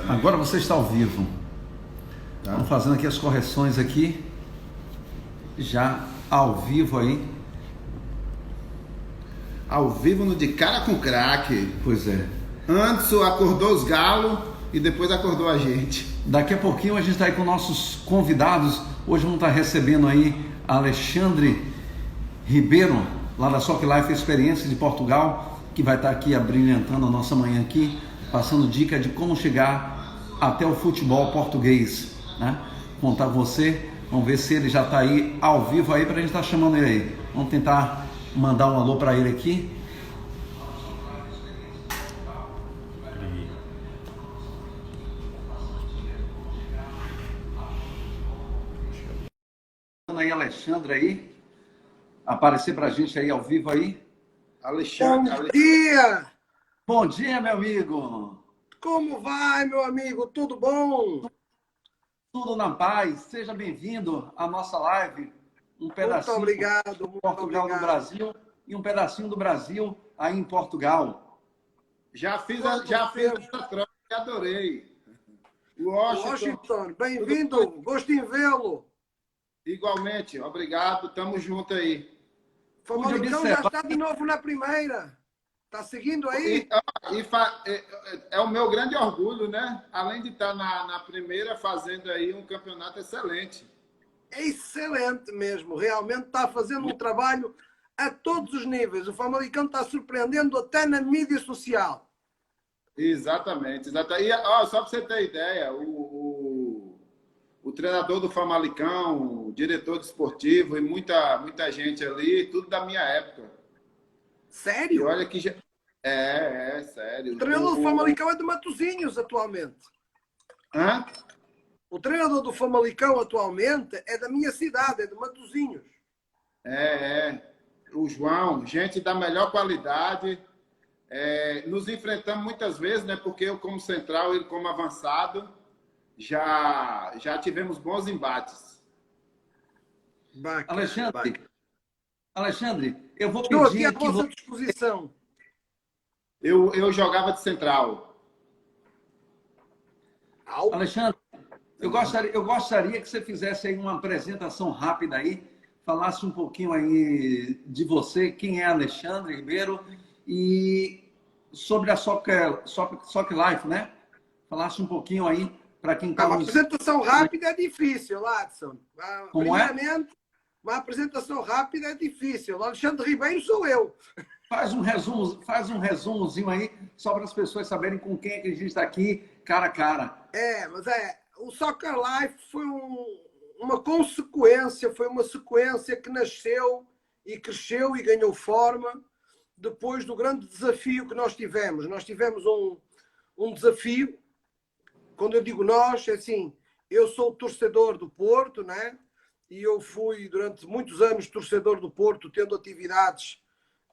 Agora você está ao vivo. Tá? Estamos fazendo aqui as correções aqui. Já ao vivo aí. Ao vivo no De Cara com Craque. Pois é. Antes acordou os galos e depois acordou a gente. Daqui a pouquinho a gente está aí com nossos convidados. Hoje vamos estar recebendo aí Alexandre Ribeiro, lá da Soccer Life Experiência de Portugal, que vai estar aqui abrilhantando a nossa manhã aqui, passando dica de como chegar até o futebol português, né? Contar com você, vamos ver se ele já está aí ao vivo aí para a gente estar chamando ele aí. Vamos tentar mandar um alô para ele aqui. Aí Alexandre aí, aparecer para a gente aí ao vivo aí. Alexandre. Bom dia! Bom dia, meu amigo! Como vai, meu amigo? Tudo bom? Tudo na paz, seja bem-vindo à nossa live. Um pedacinho Muito obrigado, de Portugal no Brasil e um pedacinho do Brasil aí em Portugal. Já fiz essa troca e adorei. Washington, bem-vindo, gosto em vê-lo. Igualmente, obrigado, tamo junto aí. Famalicão já está de novo na primeira. Está seguindo aí? É o meu grande orgulho, né? Além de estar na primeira, fazendo aí um campeonato excelente. É excelente mesmo, realmente está fazendo um trabalho a todos os níveis. O Famalicão está surpreendendo até na mídia social. Exatamente. E, só para você ter ideia, o treinador do Famalicão, o diretor desportivo e muita gente ali, tudo da minha época. Sério? E olha que já... sério. O treinador do Famalicão é de Matosinhos atualmente. Hã? O treinador do Famalicão atualmente é da minha cidade, é de Matosinhos. O João, gente da melhor qualidade. Nos enfrentamos muitas vezes, né? Porque eu como central, ele como avançado, já tivemos bons embates. Bacana, Alexandre, eu vou Estou pedir aqui à vossa disposição. Eu jogava de central. Alexandre, eu gostaria que você fizesse aí uma apresentação rápida aí, falasse um pouquinho aí de você, quem é Alexandre Ribeiro e sobre a Soccer Life, né? Falasse um pouquinho aí para quem está... Uma apresentação rápida é difícil, Adson. Como é? Primeiramente, uma apresentação rápida é difícil. O Alexandre Ribeiro sou eu. Faz um resumozinho aí, só para as pessoas saberem com quem é que a gente está aqui, cara a cara. O Soccer Life foi uma consequência, foi uma sequência que nasceu e cresceu e ganhou forma depois do grande desafio que nós tivemos. Nós tivemos um desafio, quando eu digo nós, é assim, eu sou torcedor do Porto, né? E eu fui durante muitos anos torcedor do Porto, tendo atividades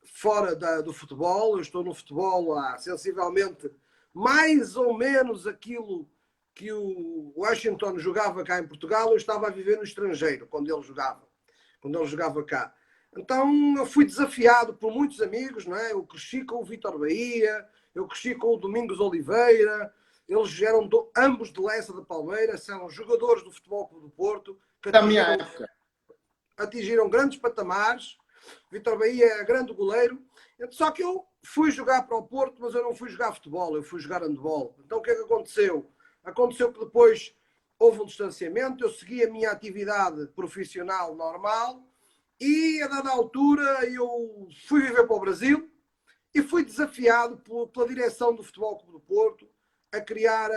fora do futebol. Eu estou no futebol há sensivelmente mais ou menos aquilo que o Washington jogava cá em Portugal. Eu estava a viver no estrangeiro quando ele jogava cá. Então eu fui desafiado por muitos amigos, não é? Eu cresci com o Vítor Bahia, eu cresci com o Domingos Oliveira. Eles eram ambos de Lessa de Palmeiras, eram jogadores do Futebol Clube do Porto, que Da minha época. atingiram grandes patamares. Vítor Bahia é grande goleiro. Só que eu fui jogar para o Porto, mas eu não fui jogar futebol, eu fui jogar handball. Então o que é que aconteceu? Aconteceu que depois houve um distanciamento, eu segui a minha atividade profissional normal e a dada altura eu fui viver para o Brasil e fui desafiado pela direção do Futebol Clube do Porto a criar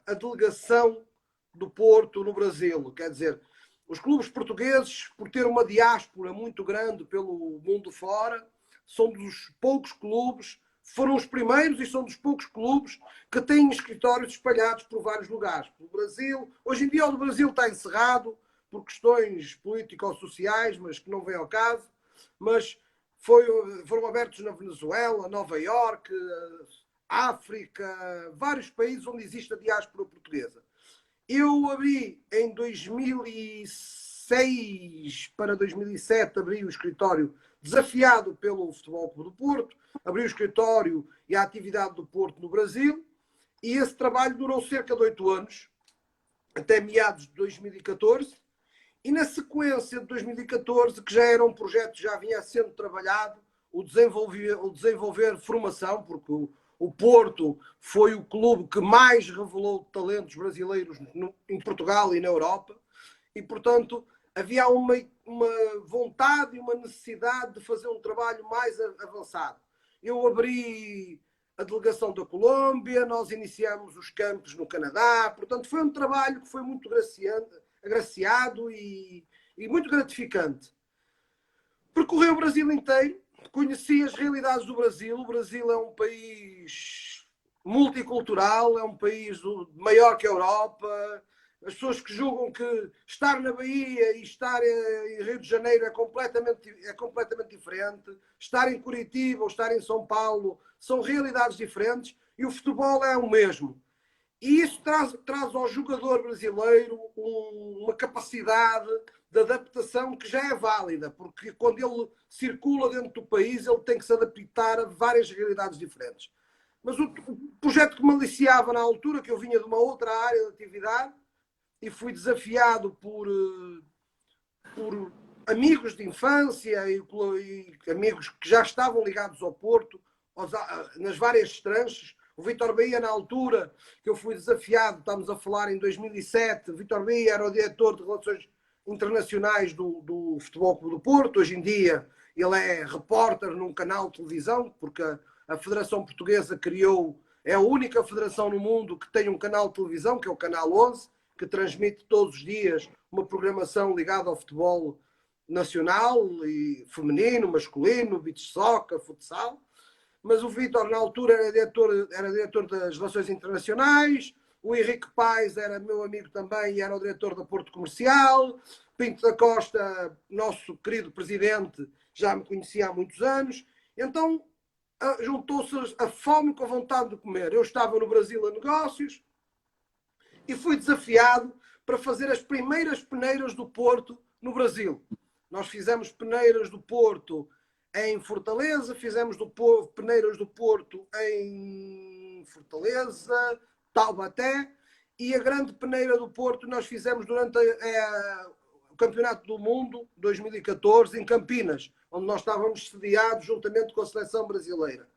a delegação do Porto no Brasil. Quer dizer, os clubes portugueses, por ter uma diáspora muito grande pelo mundo fora, são dos poucos clubes, foram os primeiros e são dos poucos clubes que têm escritórios espalhados por vários lugares. Pelo Brasil, hoje em dia o Brasil está encerrado por questões político-sociais, mas que não vem ao caso. Mas foram abertos na Venezuela, Nova Iorque, África, vários países onde existe a diáspora portuguesa. Eu abri em 2006 para 2007, abri o escritório desafiado pelo Futebol Clube do Porto, abri o escritório e a atividade do Porto no Brasil E esse trabalho durou cerca de 8 anos, até meados de 2014. E na sequência de 2014, que já era um projeto que já vinha sendo trabalhado, o desenvolver formação, porque o Porto foi o clube que mais revelou talentos brasileiros em Portugal e na Europa. E, portanto, havia uma vontade e uma necessidade de fazer um trabalho mais avançado. Eu abri a delegação da Colômbia, nós iniciamos os campos no Canadá. Portanto, foi um trabalho que foi muito agraciado e muito gratificante. Percorri o Brasil inteiro, conheci as realidades do Brasil. O Brasil é um país multicultural, é um país maior que a Europa. As pessoas que julgam que estar na Bahia e estar em Rio de Janeiro é completamente diferente. Estar em Curitiba ou estar em São Paulo são realidades diferentes e o futebol é o mesmo. E isso traz ao jogador brasileiro uma capacidade de adaptação que já é válida, porque quando ele circula dentro do país, ele tem que se adaptar a várias realidades diferentes. Mas o projeto que me aliciava na altura, que eu vinha de uma outra área de atividade, e fui desafiado por amigos de infância e amigos que já estavam ligados ao Porto, nas várias tranches. O Vítor Bahia, na altura que eu fui desafiado, estamos a falar em 2007, Vítor Bahia era o diretor de Relações Internacionais do Futebol Clube do Porto. Hoje em dia ele é repórter num canal de televisão, porque a Federação Portuguesa é a única federação no mundo que tem um canal de televisão, que é o Canal 11, que transmite todos os dias uma programação ligada ao futebol nacional, e feminino, masculino, beach soccer, futsal. Mas o Vítor, na altura, era diretor das Relações Internacionais. O Henrique Paes era meu amigo também e era o diretor da Porto Comercial. Pinto da Costa, nosso querido presidente, já me conhecia há muitos anos. Então, juntou-se a fome com a vontade de comer. Eu estava no Brasil a negócios e fui desafiado para fazer as primeiras peneiras do Porto no Brasil. Nós fizemos peneiras do Porto em Fortaleza, fizemos peneiras do Porto em Fortaleza, Taubaté, e a grande peneira do Porto nós fizemos durante o Campeonato do Mundo 2014 em Campinas, onde nós estávamos sediados juntamente com a seleção brasileira.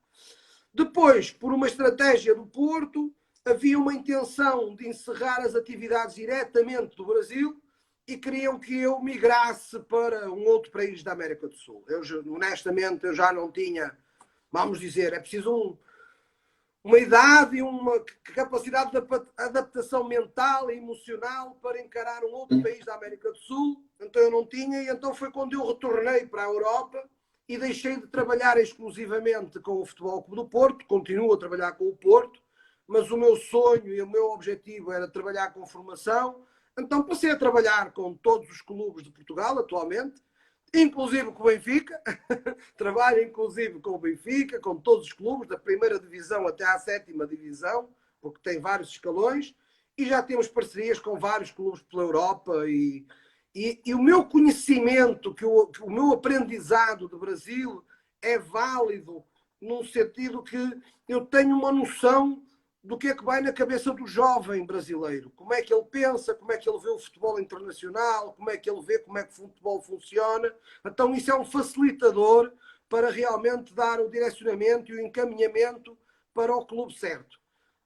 Depois, por uma estratégia do Porto, havia uma intenção de encerrar as atividades diretamente do Brasil e queriam que eu migrasse para um outro país da América do Sul. Honestamente, eu já não tinha, vamos dizer, é preciso uma idade e uma capacidade de adaptação mental e emocional para encarar um outro país da América do Sul. Então eu não tinha, e então foi quando eu retornei para a Europa e deixei de trabalhar exclusivamente com o Futebol Clube do Porto. Continuo a trabalhar com o Porto, mas o meu sonho e o meu objetivo era trabalhar com formação. Então passei a trabalhar com todos os clubes de Portugal atualmente, inclusive com o Benfica. Trabalho inclusive com o Benfica, com todos os clubes, da primeira divisão até à sétima divisão, porque tem vários escalões, e já temos parcerias com vários clubes pela Europa. E o meu conhecimento, o meu aprendizado do Brasil é válido num sentido que eu tenho uma noção do que é que vai na cabeça do jovem brasileiro. Como é que ele pensa, como é que ele vê o futebol internacional, como é que ele vê como é que o futebol funciona. Então isso é um facilitador para realmente dar o direcionamento e o encaminhamento para o clube certo.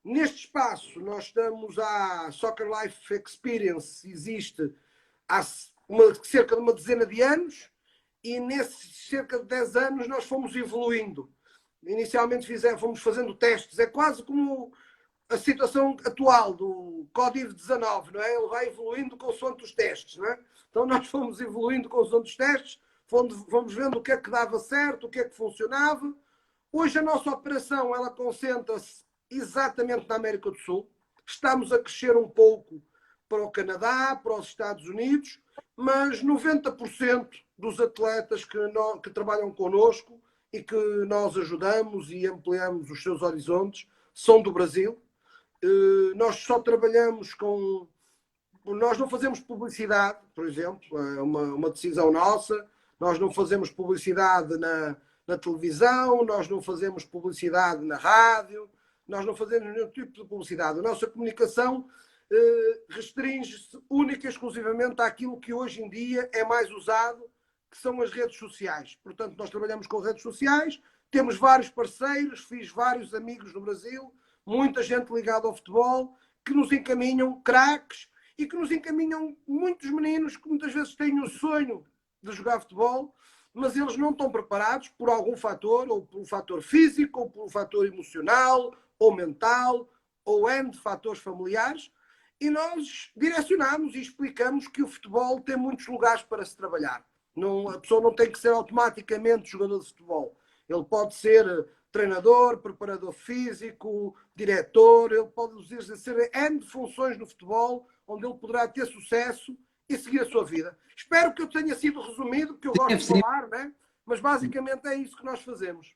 Neste espaço, nós estamos à Soccer Life Experience, existe há cerca de uma dezena de anos, e nesses cerca de 10 anos nós fomos evoluindo. Inicialmente fomos fazendo testes, é quase como a situação atual do Covid-19, não é? Ele vai evoluindo consoante os testes, não é? Então nós fomos evoluindo consoante os testes, fomos vendo o que é que dava certo, o que é que funcionava. Hoje a nossa operação, ela concentra-se exatamente na América do Sul. Estamos a crescer um pouco para o Canadá, para os Estados Unidos, mas 90% dos atletas que trabalham connosco e que nós ajudamos e ampliamos os seus horizontes são do Brasil. Nós só trabalhamos com... Nós não fazemos publicidade, por exemplo, é uma decisão nossa. Nós não fazemos publicidade na televisão, nós não fazemos publicidade na rádio, nós não fazemos nenhum tipo de publicidade. A nossa comunicação restringe-se única e exclusivamente àquilo que hoje em dia é mais usado, que são as redes sociais. Portanto, nós trabalhamos com redes sociais, temos vários parceiros, fiz vários amigos no Brasil, muita gente ligada ao futebol, que nos encaminham craques e que nos encaminham muitos meninos que muitas vezes têm o sonho de jogar futebol, mas eles não estão preparados por algum fator, ou por um fator físico, ou por um fator emocional, ou mental, ou N de fatores familiares, e nós direcionamos e explicamos que o futebol tem muitos lugares para se trabalhar. Não, a pessoa não tem que ser automaticamente jogador de futebol. Ele pode ser treinador, preparador físico, diretor, ele pode exercer N de funções no futebol, onde ele poderá ter sucesso e seguir a sua vida. Espero que eu tenha sido resumido, porque eu gosto de falar, né? Mas basicamente é isso que nós fazemos.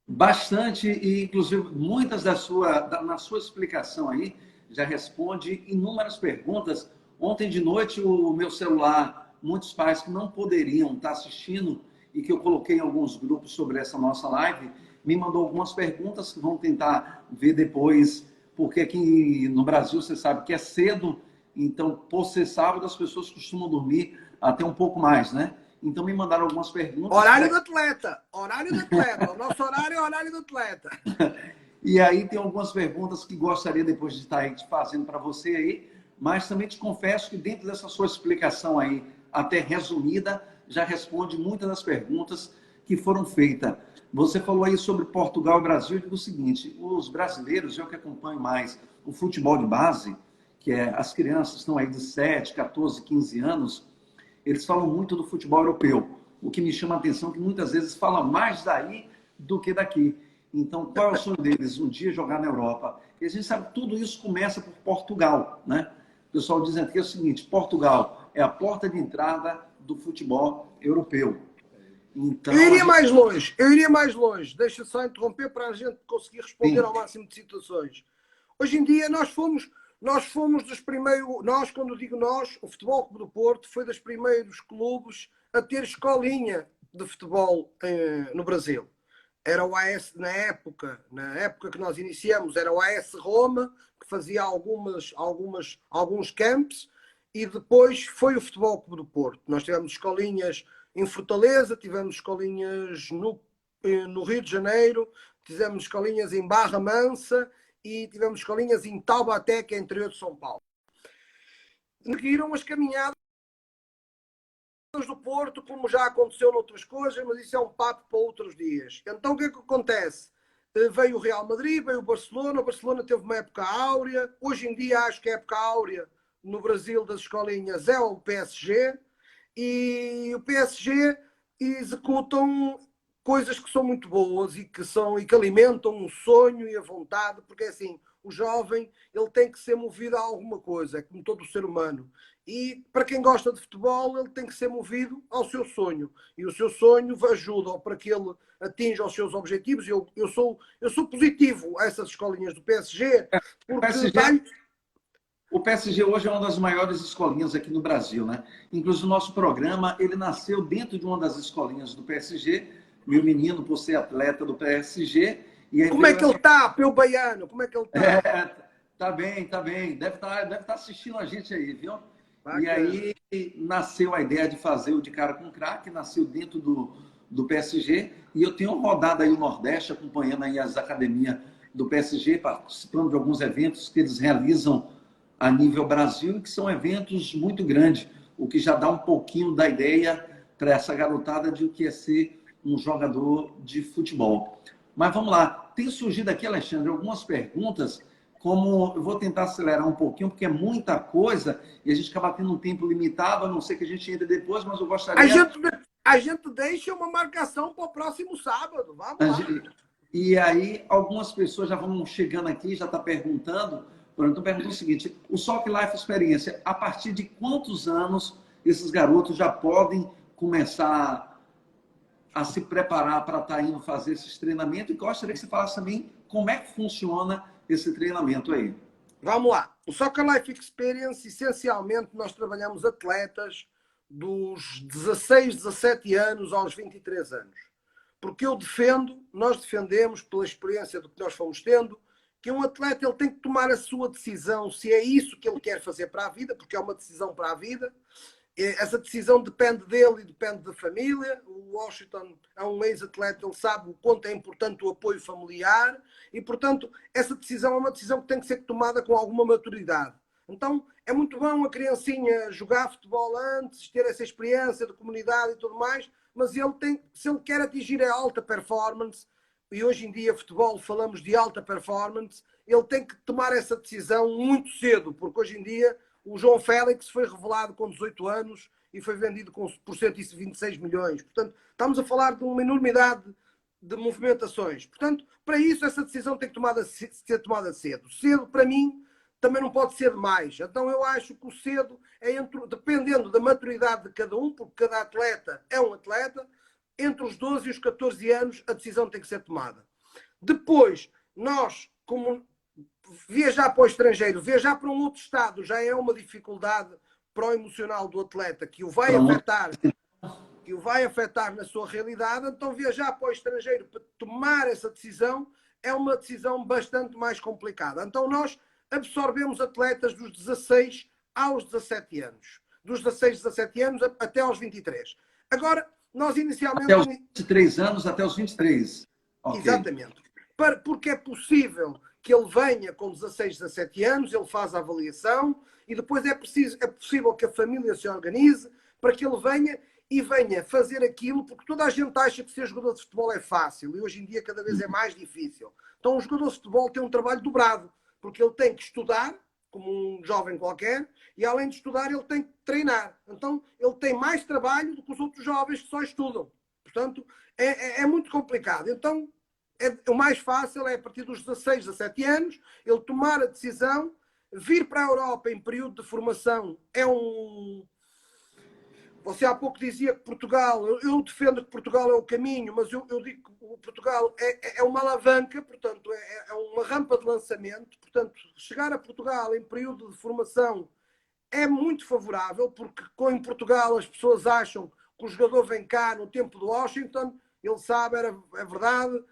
Bastante, e inclusive muitas na sua explicação aí já responde inúmeras perguntas. Ontem de noite o meu celular, muitos pais que não poderiam estar assistindo e que eu coloquei em alguns grupos sobre essa nossa live, me mandou algumas perguntas que vão tentar ver depois, porque aqui no Brasil você sabe que é cedo, então por ser sábado as pessoas costumam dormir até um pouco mais, né? Então me mandaram algumas perguntas. Horário do atleta, horário do atleta. O nosso horário é horário do atleta. E aí tem algumas perguntas que gostaria depois de estar aí te fazendo para você aí, mas também te confesso que dentro dessa sua explicação aí, até resumida, já responde muitas das perguntas que foram feitas. Você falou aí sobre Portugal e Brasil, eu digo o seguinte, os brasileiros, eu que acompanho mais o futebol de base, que é as crianças estão aí de 7, 14, 15 anos, eles falam muito do futebol europeu, o que me chama a atenção é que muitas vezes falam mais daí do que daqui. Então, qual é o sonho deles? Um dia jogar na Europa. E a gente sabe que tudo isso começa por Portugal, né? O pessoal diz aqui o seguinte, Portugal é a porta de entrada do futebol europeu. Então, eu iria mais longe. Deixa só interromper para a gente conseguir responder ao máximo de situações. Hoje em dia nós fomos dos primeiros, quando digo nós, o Futebol Clube do Porto foi dos primeiros clubes a ter escolinha de futebol no Brasil. Era o AS, na época que nós iniciamos, era o AS Roma, que fazia alguns campos, e depois foi o Futebol Clube do Porto. Nós tivemos escolinhas em Fortaleza, tivemos escolinhas no Rio de Janeiro, tivemos escolinhas em Barra Mansa e tivemos escolinhas em Taubaté, que é interior de São Paulo. Seguiram as caminhadas do Porto, como já aconteceu noutras coisas, mas isso é um papo para outros dias. Então o que é que acontece? Veio o Real Madrid, veio o Barcelona teve uma época áurea, hoje em dia acho que a época áurea no Brasil das escolinhas é o PSG, e o PSG executam coisas que são muito boas e que alimentam o sonho e a vontade, porque é assim, o jovem ele tem que ser movido a alguma coisa, é como todo o ser humano. E para quem gosta de futebol, ele tem que ser movido ao seu sonho. E o seu sonho ajuda para que ele atinja os seus objetivos. Eu sou positivo a essas escolinhas do PSG, porque o PSG hoje é uma das maiores escolinhas aqui no Brasil, né? Inclusive o nosso programa, ele nasceu dentro de uma das escolinhas do PSG, meu menino, por ser atleta do PSG. E aí como é que ele está, Peu Baiano? Como é que ele está? Tá bem. Deve estar assistindo a gente aí, viu? Bacana. E aí nasceu a ideia de fazer o De Cara com Craque, nasceu dentro do PSG, e eu tenho rodado aí o Nordeste, acompanhando aí as academias do PSG, participando de alguns eventos que eles realizam a nível Brasil, e que são eventos muito grandes, o que já dá um pouquinho da ideia para essa garotada de o que é ser um jogador de futebol. Mas vamos lá, tem surgido aqui, Alexandre, algumas perguntas, como eu vou tentar acelerar um pouquinho, porque é muita coisa, e a gente acaba tendo um tempo limitado, a não ser que a gente entre depois, mas eu gostaria... A gente deixa uma marcação para o próximo sábado, vamos lá. E aí, algumas pessoas já vão chegando aqui, já estão perguntando, então perguntam o seguinte, o Soccer Life Experiência, a partir de quantos anos esses garotos já podem começar a se preparar para estar indo fazer esses treinamentos? E gostaria que você falasse também como é que funciona esse treinamento aí. Vamos lá. O Soccer Life Experience, essencialmente, nós trabalhamos atletas dos 16, 17 anos aos 23 anos. Porque nós defendemos, pela experiência do que nós fomos tendo, que um atleta ele tem que tomar a sua decisão, se é isso que ele quer fazer para a vida, porque é uma decisão para a vida. Essa decisão depende dele e depende da família. O Washington é um ex-atleta, ele sabe o quanto é importante o apoio familiar e, portanto, essa decisão é uma decisão que tem que ser tomada com alguma maturidade. Então, é muito bom a criancinha jogar futebol antes, ter essa experiência de comunidade e tudo mais, mas ele tem, se ele quer atingir a alta performance, e hoje em dia futebol falamos de alta performance, ele tem que tomar essa decisão muito cedo, porque hoje em dia o João Félix foi revelado com 18 anos e foi vendido por 126 milhões. Portanto, estamos a falar de uma enormidade de movimentações. Portanto, para isso, essa decisão tem que ser tomada cedo. Cedo, para mim, também não pode ser demais. Então, eu acho que o cedo é dependendo da maturidade de cada um, porque cada atleta é um atleta, entre os 12 e os 14 anos, a decisão tem que ser tomada. Depois, nós, como viajar para o estrangeiro, viajar para um outro estado já é uma dificuldade para o emocional do atleta que o vai afetar na sua realidade. Então viajar para o estrangeiro para tomar essa decisão é uma decisão bastante mais complicada. Então nós absorvemos atletas dos 16 aos 17 anos. Dos 16, 17 anos até aos 23. Agora, nós inicialmente... Até os 23 anos, até os 23. Okay. Exatamente. Porque é possível que ele venha com 16, 17 anos, ele faz a avaliação e depois é possível que a família se organize para que ele venha fazer aquilo, porque toda a gente acha que ser jogador de futebol é fácil e hoje em dia cada vez é mais difícil. Então o jogador de futebol tem um trabalho dobrado, porque ele tem que estudar, como um jovem qualquer, e além de estudar ele tem que treinar. Então ele tem mais trabalho do que os outros jovens que só estudam. Portanto, é muito complicado. Então, o mais fácil é, a partir dos 16, 17 anos, ele tomar a decisão, vir para a Europa em período de formação. Você há pouco dizia que Portugal, eu defendo que Portugal é o caminho, mas eu digo que o Portugal é uma alavanca, portanto, é uma rampa de lançamento. Portanto, chegar a Portugal em período de formação é muito favorável, porque em Portugal as pessoas acham que o jogador vem cá no tempo do Washington, ele sabe, é verdade.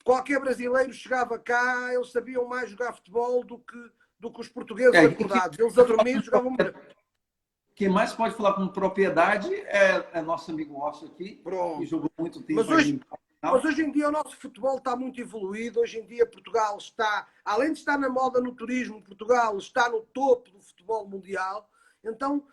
Qualquer brasileiro chegava cá, eles sabiam mais jogar futebol do que os portugueses acordados. Eles a dormir jogavam muito. Quem mais pode falar com propriedade é nosso amigo Washington aqui, que jogou muito tempo. Mas hoje em dia o nosso futebol está muito evoluído. Hoje em dia Portugal está, além de estar na moda no turismo, Portugal está no topo do futebol mundial. Então,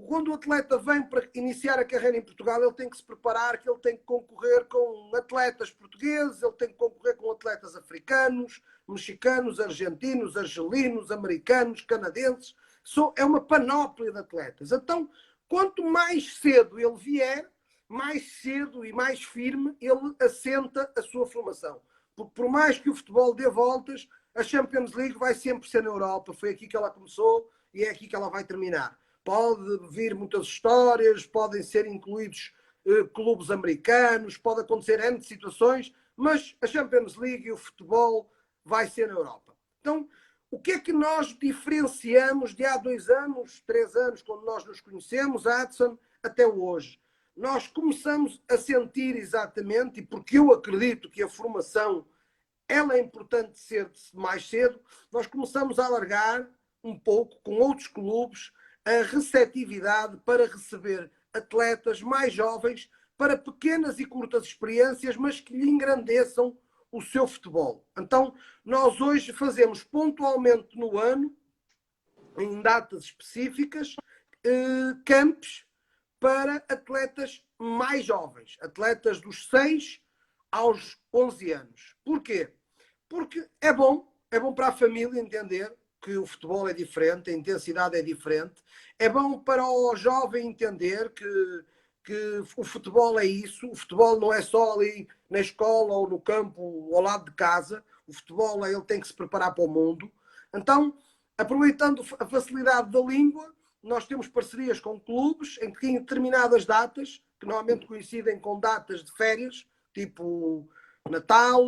quando o atleta vem para iniciar a carreira em Portugal, ele tem que se preparar, que ele tem que concorrer com atletas portugueses, ele tem que concorrer com atletas africanos, mexicanos, argentinos, argelinos, americanos, canadenses. É uma panóplia de atletas. Então, quanto mais cedo ele vier, mais cedo e mais firme ele assenta a sua formação. Porque por mais que o futebol dê voltas, a Champions League vai sempre ser na Europa. Foi aqui que ela começou e é aqui que ela vai terminar. Pode vir muitas histórias, podem ser incluídos clubes americanos, pode acontecer N de situações, mas a Champions League e o futebol vai ser na Europa. Então, o que é que nós diferenciamos de há 2 anos, 3 anos, quando nós nos conhecemos, Adson, até hoje? Nós começamos a sentir exatamente, e porque eu acredito que a formação ela é importante ser mais cedo, nós começamos a alargar um pouco com outros clubes a receptividade para receber atletas mais jovens para pequenas e curtas experiências, mas que lhe engrandeçam o seu futebol. Então, nós hoje fazemos pontualmente no ano, em datas específicas, campos para atletas mais jovens, atletas dos 6 aos 11 anos. Porquê? Porque é bom para a família entender que o futebol é diferente, a intensidade é diferente. É bom para o jovem entender que o futebol é isso. O futebol não é só ali na escola ou no campo ao lado de casa. O futebol ele tem que se preparar para o mundo. Então, aproveitando a facilidade da língua, nós temos parcerias com clubes em que em determinadas datas, que normalmente coincidem com datas de férias, tipo Natal,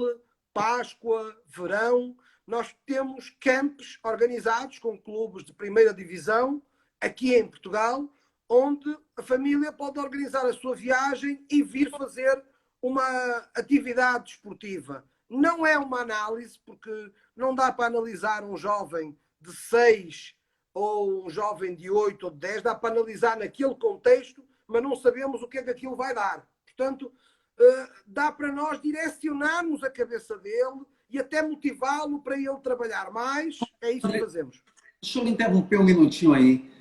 Páscoa, verão, nós temos campos organizados com clubes de primeira divisão, aqui em Portugal, onde a família pode organizar a sua viagem e vir fazer uma atividade desportiva não é uma análise, porque não dá para analisar um jovem de 6 ou um jovem de 8 ou de 10, dá para analisar naquele contexto, mas não sabemos o que é que aquilo vai dar. Portanto, dá para nós direcionarmos a cabeça dele e até motivá-lo para ele trabalhar mais. É isso que fazemos. Deixa eu lhe interromper um minutinho aí.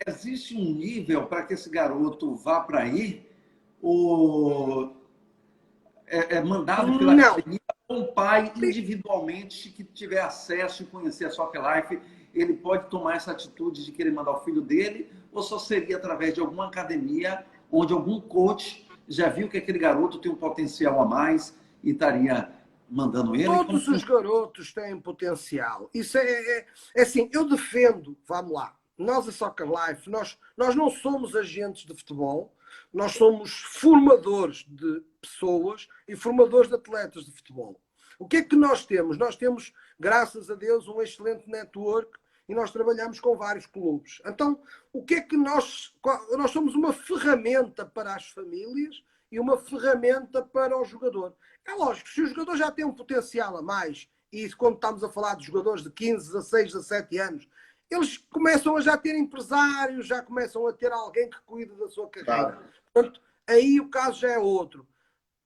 Existe um nível para que esse garoto vá para aí? Ou é mandado pela academia? Um pai individualmente que tiver acesso e conhecer a Soccer Life, ele pode tomar essa atitude de querer mandar o filho dele? Ou só seria através de alguma academia onde algum coach já viu que aquele garoto tem um potencial a mais e estaria mandando ele? Todos os garotos têm potencial. Isso é assim, eu defendo, vamos lá, nós a Soccer Life, nós não somos agentes de futebol, nós somos formadores de pessoas e formadores de atletas de futebol. O que é que nós temos? Nós temos, graças a Deus, um excelente network e nós trabalhamos com vários clubes. Então, o que é que nós somos uma ferramenta para as famílias e uma ferramenta para o jogador. É lógico, se o jogador já tem um potencial a mais, e quando estamos a falar de jogadores de 15, 16, 17 anos, eles começam a já ter empresários, já começam a ter alguém que cuida da sua carreira. Portanto, aí o caso já é outro.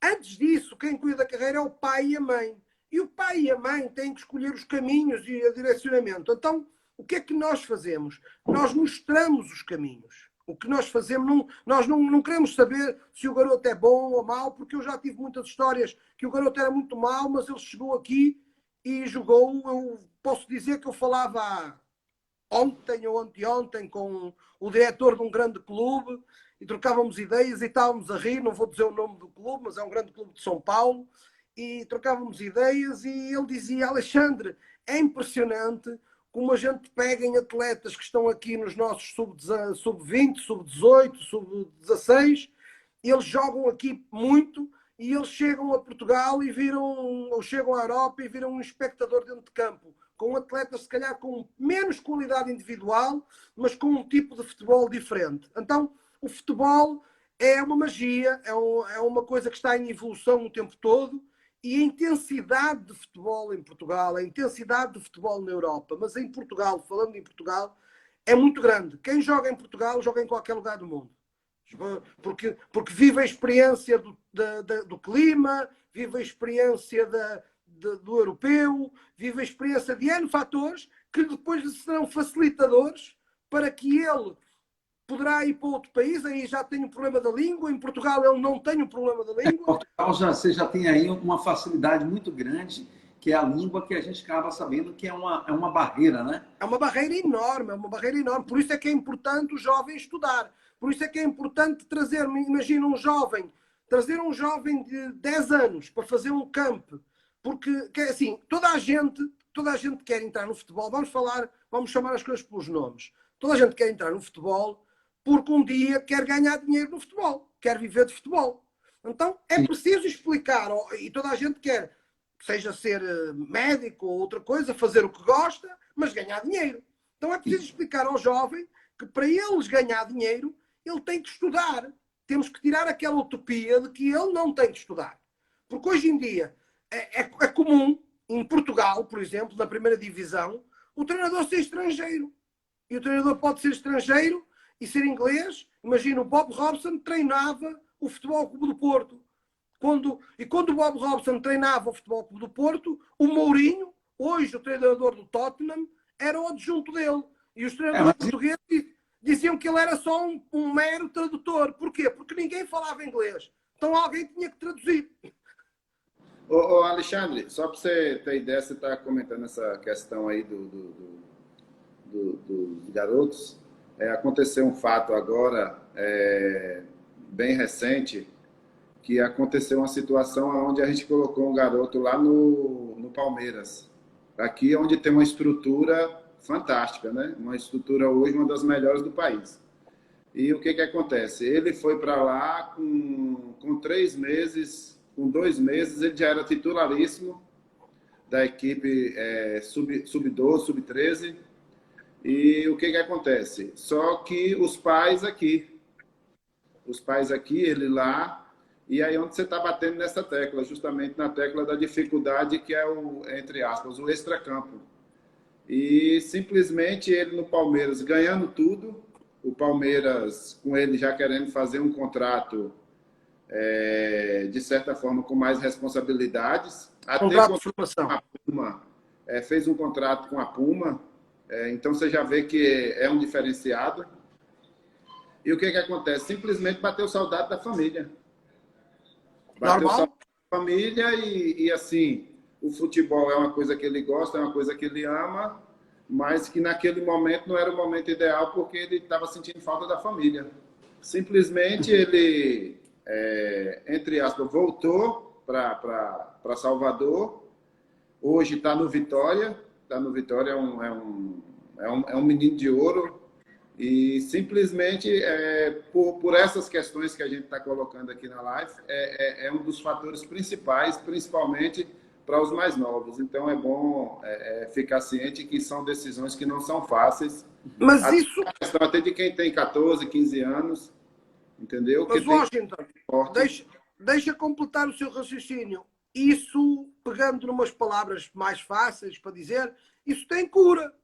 Antes disso, quem cuida da carreira é o pai e a mãe. E o pai e a mãe têm que escolher os caminhos e o direcionamento. Então, o que é que nós fazemos? Nós mostramos os caminhos. O que nós fazemos, nós não queremos saber se o garoto é bom ou mau, porque eu já tive muitas histórias que o garoto era muito mau, mas ele chegou aqui e jogou. Eu posso dizer que eu falava ontem ou anteontem com o diretor de um grande clube e trocávamos ideias e estávamos a rir, não vou dizer o nome do clube, mas é um grande clube de São Paulo, e trocávamos ideias e ele dizia: Alexandre, é impressionante como a gente pega em atletas que estão aqui nos nossos sub-20, sub-18, sub-16, eles jogam aqui muito e eles chegam a Portugal e viram, ou chegam à Europa e viram um espectador dentro de campo, com atletas se calhar com menos qualidade individual, mas com um tipo de futebol diferente. Então, o futebol é uma magia, é uma coisa que está em evolução o tempo todo. E a intensidade de futebol em Portugal, a intensidade de futebol na Europa, mas em Portugal, falando em Portugal, é muito grande. Quem joga em Portugal, joga em qualquer lugar do mundo. Porque vive a experiência do clima, vive a experiência do europeu, vive a experiência de N fatores que depois lhe serão facilitadores para que ele poderá ir para outro país, aí já tem o problema da língua. Em Portugal ele não tem o problema da língua. Em Portugal você já tem aí uma facilidade muito grande, que é a língua, que a gente acaba sabendo que é uma barreira, né? É uma barreira enorme, é uma barreira enorme. Por isso é que é importante o jovem estudar. Por isso é que é importante trazer, imagina trazer um jovem de 10 anos para fazer um camp. Porque, assim, toda a gente quer entrar no futebol. Vamos chamar as coisas pelos nomes. Toda a gente quer entrar no futebol porque um dia quer ganhar dinheiro no futebol, quer viver de futebol. Então é preciso explicar, e toda a gente quer, seja ser médico ou outra coisa, fazer o que gosta, mas ganhar dinheiro. Então é preciso explicar ao jovem que para eles ganhar dinheiro, ele tem que estudar. Temos que tirar aquela utopia de que ele não tem que estudar. Porque hoje em dia é comum, em Portugal, por exemplo, na primeira divisão, o treinador ser estrangeiro. E o treinador pode ser estrangeiro e ser inglês. Imagina, o Bob Robson treinava o Futebol Clube do Porto. Quando o Bob Robson treinava o Futebol Clube do Porto, o Mourinho, hoje o treinador do Tottenham, era o adjunto dele. E os treinadores portugueses diziam que ele era só um mero tradutor. Porquê? Porque ninguém falava inglês. Então alguém tinha que traduzir. Ô Alexandre, só para você ter ideia, você está comentando essa questão aí dos garotos. Aconteceu um fato agora, bem recente, que aconteceu uma situação onde a gente colocou um garoto lá no Palmeiras. Aqui onde tem uma estrutura fantástica, né? Uma estrutura hoje, uma das melhores do país. E o que acontece? Ele foi para lá com 3 meses, com 2 meses, ele já era titularíssimo da equipe sub-12, sub-13. E o que acontece? Só que os pais aqui, ele lá, E aí onde você está batendo nessa tecla, justamente na tecla da dificuldade, que é o, entre aspas, o extracampo. E simplesmente ele no Palmeiras ganhando tudo, o Palmeiras com ele já querendo fazer um contrato, de certa forma, com mais responsabilidades. Até Contrato com de formação. a Puma, fez um contrato com a Puma, então você já vê que é um diferenciado. E o que acontece? Simplesmente bateu saudade da família. Bateu saudade Normal? da família e assim, o futebol é uma coisa que ele gosta, é uma coisa que ele ama, mas que naquele momento não era o momento ideal porque ele estava sentindo falta da família. Simplesmente ele, entre aspas, voltou para Salvador. Hoje está no Vitória. Está no Vitória, é um menino de ouro. E simplesmente, por essas questões que a gente está colocando aqui na live, é um dos fatores principais, principalmente para os mais novos. Então, é bom ficar ciente que são decisões que não são fáceis. Mas isso... A questão até de quem tem 14, 15 anos, entendeu? Mas, Que tem Washington, deixa completar o seu raciocínio. Isso, pegando numas palavras mais fáceis para dizer, isso tem cura.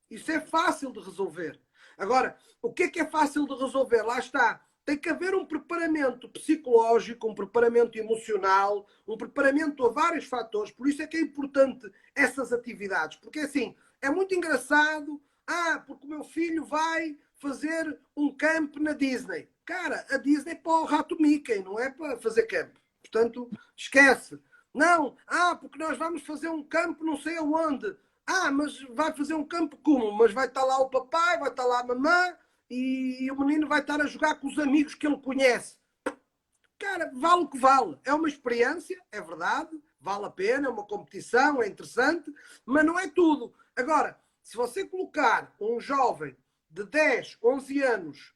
Isso é fácil de resolver. Agora, o que é fácil de resolver? Lá está. Tem que haver um preparamento psicológico, um preparamento emocional, um preparamento a vários fatores. Por isso é que é importante essas atividades. Porque, assim, é muito engraçado. Porque o meu filho vai fazer um camp na Disney. Cara, a Disney é para o rato Mickey, não é para fazer camp. Portanto, esquece. Não, porque nós vamos fazer um campo não sei aonde. Mas vai fazer um campo como? Mas vai estar lá o papai, vai estar lá a mamã e o menino vai estar a jogar com os amigos que ele conhece. Cara, vale o que vale. É uma experiência, é verdade, vale a pena, é uma competição, é interessante, mas não é tudo. Agora, se você colocar um jovem de 10, 11 anos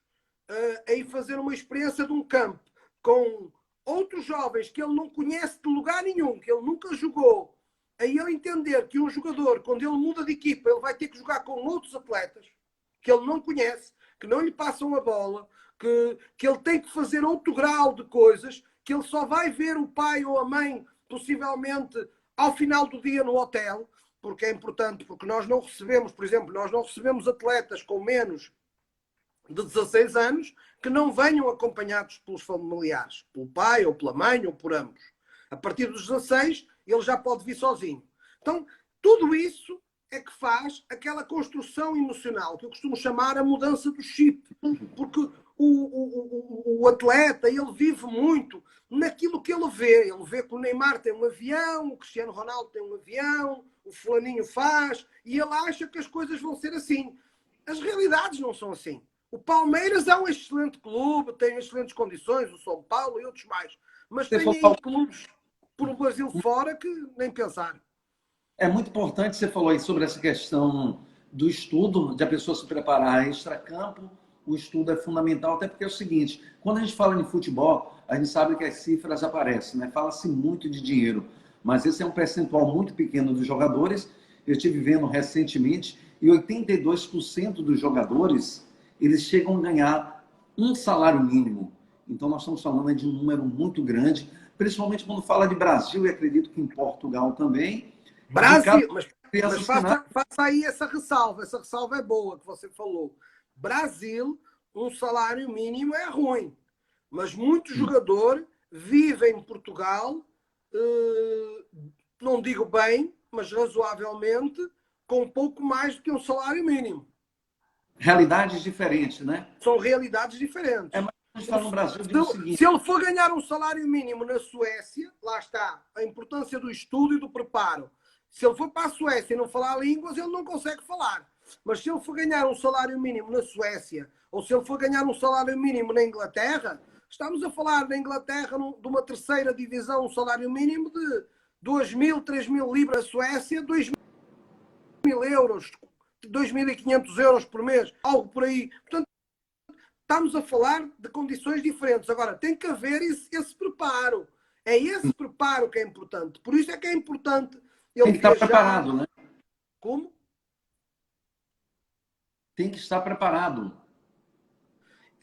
a ir fazer uma experiência de um campo com outros jovens que ele não conhece de lugar nenhum, que ele nunca jogou, aí ele entender que um jogador, quando ele muda de equipa, ele vai ter que jogar com outros atletas que ele não conhece, que não lhe passam a bola, que ele tem que fazer outro grau de coisas, que ele só vai ver o pai ou a mãe, possivelmente, ao final do dia no hotel, porque é importante, porque nós não recebemos, por exemplo, nós não recebemos atletas com menos de 16 anos que não venham acompanhados pelos familiares, pelo pai ou pela mãe ou por ambos. A partir dos 16, ele já pode vir sozinho. Então, tudo isso é que faz aquela construção emocional, que eu costumo chamar a mudança do chip. Porque o atleta, ele vive muito naquilo que ele vê. Ele vê que o Neymar tem um avião, o Cristiano Ronaldo tem um avião, o fulaninho faz, e ele acha que as coisas vão ser assim. As realidades não são assim. O Palmeiras é um excelente clube, tem excelentes condições, o São Paulo e outros mais. Mas tem aí clubes por o Brasil fora que nem pensar. É muito importante, você falou aí sobre essa questão do estudo, de a pessoa se preparar extracampo. O estudo é fundamental, até porque é o seguinte, quando a gente fala em futebol, a gente sabe que as cifras aparecem, né? Fala-se muito de dinheiro, mas esse é um percentual muito pequeno dos jogadores. Eu estive vendo recentemente, e 82% dos jogadores, eles chegam a ganhar um salário mínimo. Então nós estamos falando de um número muito grande, principalmente quando fala de Brasil, e acredito que em Portugal também. Brasil, mas faça aí essa ressalva é boa que você falou. Brasil, um salário mínimo é ruim, mas muito jogador vive em Portugal, não digo bem, mas razoavelmente, com pouco mais do que um salário mínimo. Realidades diferentes, né? São realidades diferentes. Mas a gente fala no Brasil diz o seguinte: se ele for ganhar um salário mínimo na Suécia, lá está a importância do estudo e do preparo. Se ele for para a Suécia e não falar línguas, ele não consegue falar. Mas se ele for ganhar um salário mínimo na Suécia, ou se ele for ganhar um salário mínimo na Inglaterra, estamos a falar na Inglaterra de uma terceira divisão, um salário mínimo de 2.000, 3.000 libras Suécia, 2.000 euros, 2.500 euros por mês, algo por aí. Portanto, estamos a falar de condições diferentes. Agora, tem que haver esse preparo. É esse preparo que é importante. Por isso é que é importante ele tem que estar preparado, né? Como? Tem que estar preparado.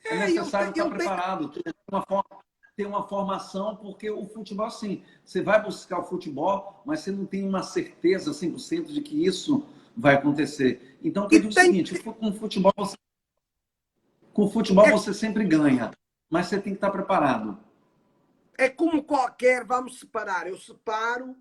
É necessário estar preparado. De uma forma, ter uma formação, porque o futebol, assim, você vai buscar o futebol, mas você não tem uma certeza 100% de que isso vai acontecer. Então, eu digo o seguinte, com o futebol você sempre ganha, mas você tem que estar preparado. É como qualquer, vamos separar. Eu separo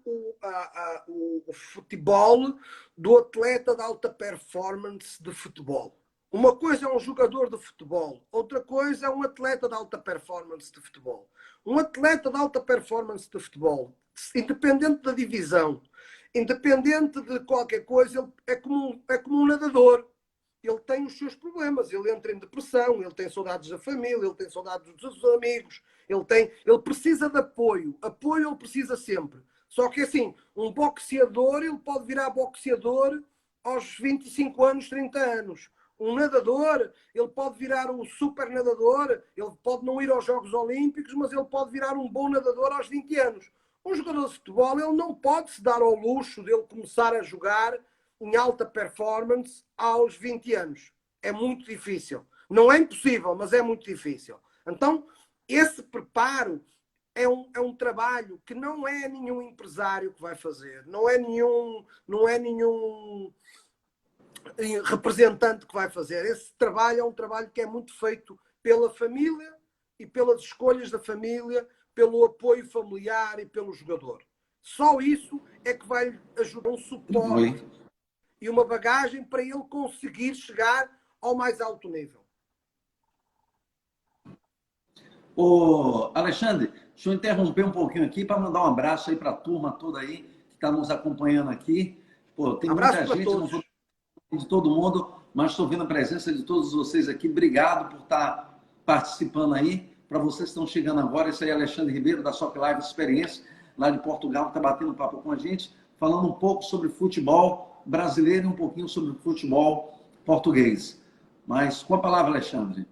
o futebol do atleta de alta performance de futebol. Uma coisa é um jogador de futebol, outra coisa é um atleta de alta performance de futebol. Um atleta de alta performance de futebol, independente da divisão, independente de qualquer coisa, ele é como um nadador. Ele tem os seus problemas, ele entra em depressão, ele tem saudades da família, ele tem saudades dos amigos, ele precisa de apoio. Apoio ele precisa sempre. Só que assim, um boxeador, ele pode virar boxeador aos 25 anos, 30 anos. Um nadador, ele pode virar um super nadador, ele pode não ir aos Jogos Olímpicos, mas ele pode virar um bom nadador aos 20 anos. Um jogador de futebol, ele não pode se dar ao luxo de ele começar a jogar em alta performance aos 20 anos. É muito difícil. Não é impossível, mas é muito difícil. Então, esse preparo é um trabalho que não é nenhum empresário que vai fazer, não é nenhum representante que vai fazer. Esse trabalho é um trabalho que é muito feito pela família e pelas escolhas da família, pelo apoio familiar e pelo jogador. Só isso é que vai ajudar um suporte e uma bagagem para ele conseguir chegar ao mais alto nível. Ô, Alexandre, deixa eu interromper um pouquinho aqui para mandar um abraço aí para a turma toda aí que está nos acompanhando aqui. Pô, tem abraço muita gente, todos. não vou de todo mundo, mas estou vendo a presença de todos vocês aqui. Obrigado por estar participando aí. Para vocês que estão chegando agora, esse aí é Alexandre Ribeiro, da Soc Live Experiência, lá de Portugal, que está batendo papo com a gente, falando um pouco sobre futebol brasileiro e um pouquinho sobre futebol português. Mas com a palavra, Alexandre.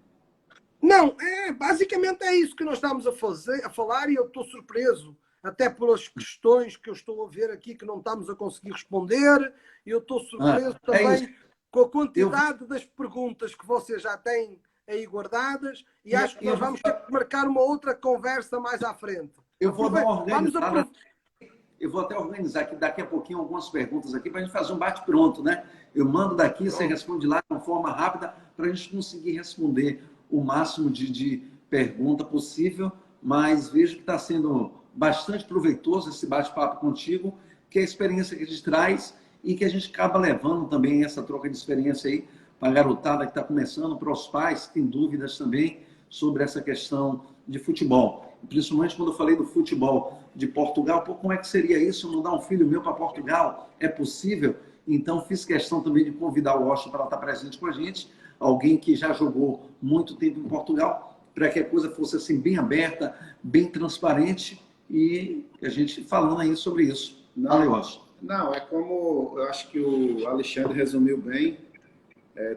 Não, basicamente é isso que nós estamos a falar, e eu estou surpreso, até pelas questões que eu estou a ver aqui que não estamos a conseguir responder, e eu estou surpreso também com a quantidade das perguntas que vocês já têm aí guardadas, e acho que nós vamos ter que marcar uma outra conversa mais à frente. Eu vou dar uma organizada. Eu vou até organizar aqui daqui a pouquinho algumas perguntas aqui para a gente fazer um bate-pronto, né? Eu mando daqui, você responde lá de uma forma rápida para a gente conseguir responder o máximo de pergunta possível, mas vejo que está sendo bastante proveitoso esse bate-papo contigo, que é a experiência que a gente traz e que a gente acaba levando também essa troca de experiência aí para a garotada que está começando, para os pais que têm dúvidas também sobre essa questão de futebol. Principalmente quando eu falei do futebol de Portugal, pô, como é que seria isso, mandar um filho meu para Portugal? É possível? Então, fiz questão também de convidar o Washington para estar presente com a gente, alguém que já jogou muito tempo em Portugal, para que a coisa fosse assim bem aberta, bem transparente, e a gente falando aí sobre isso. Não, é como eu acho que o Alexandre resumiu bem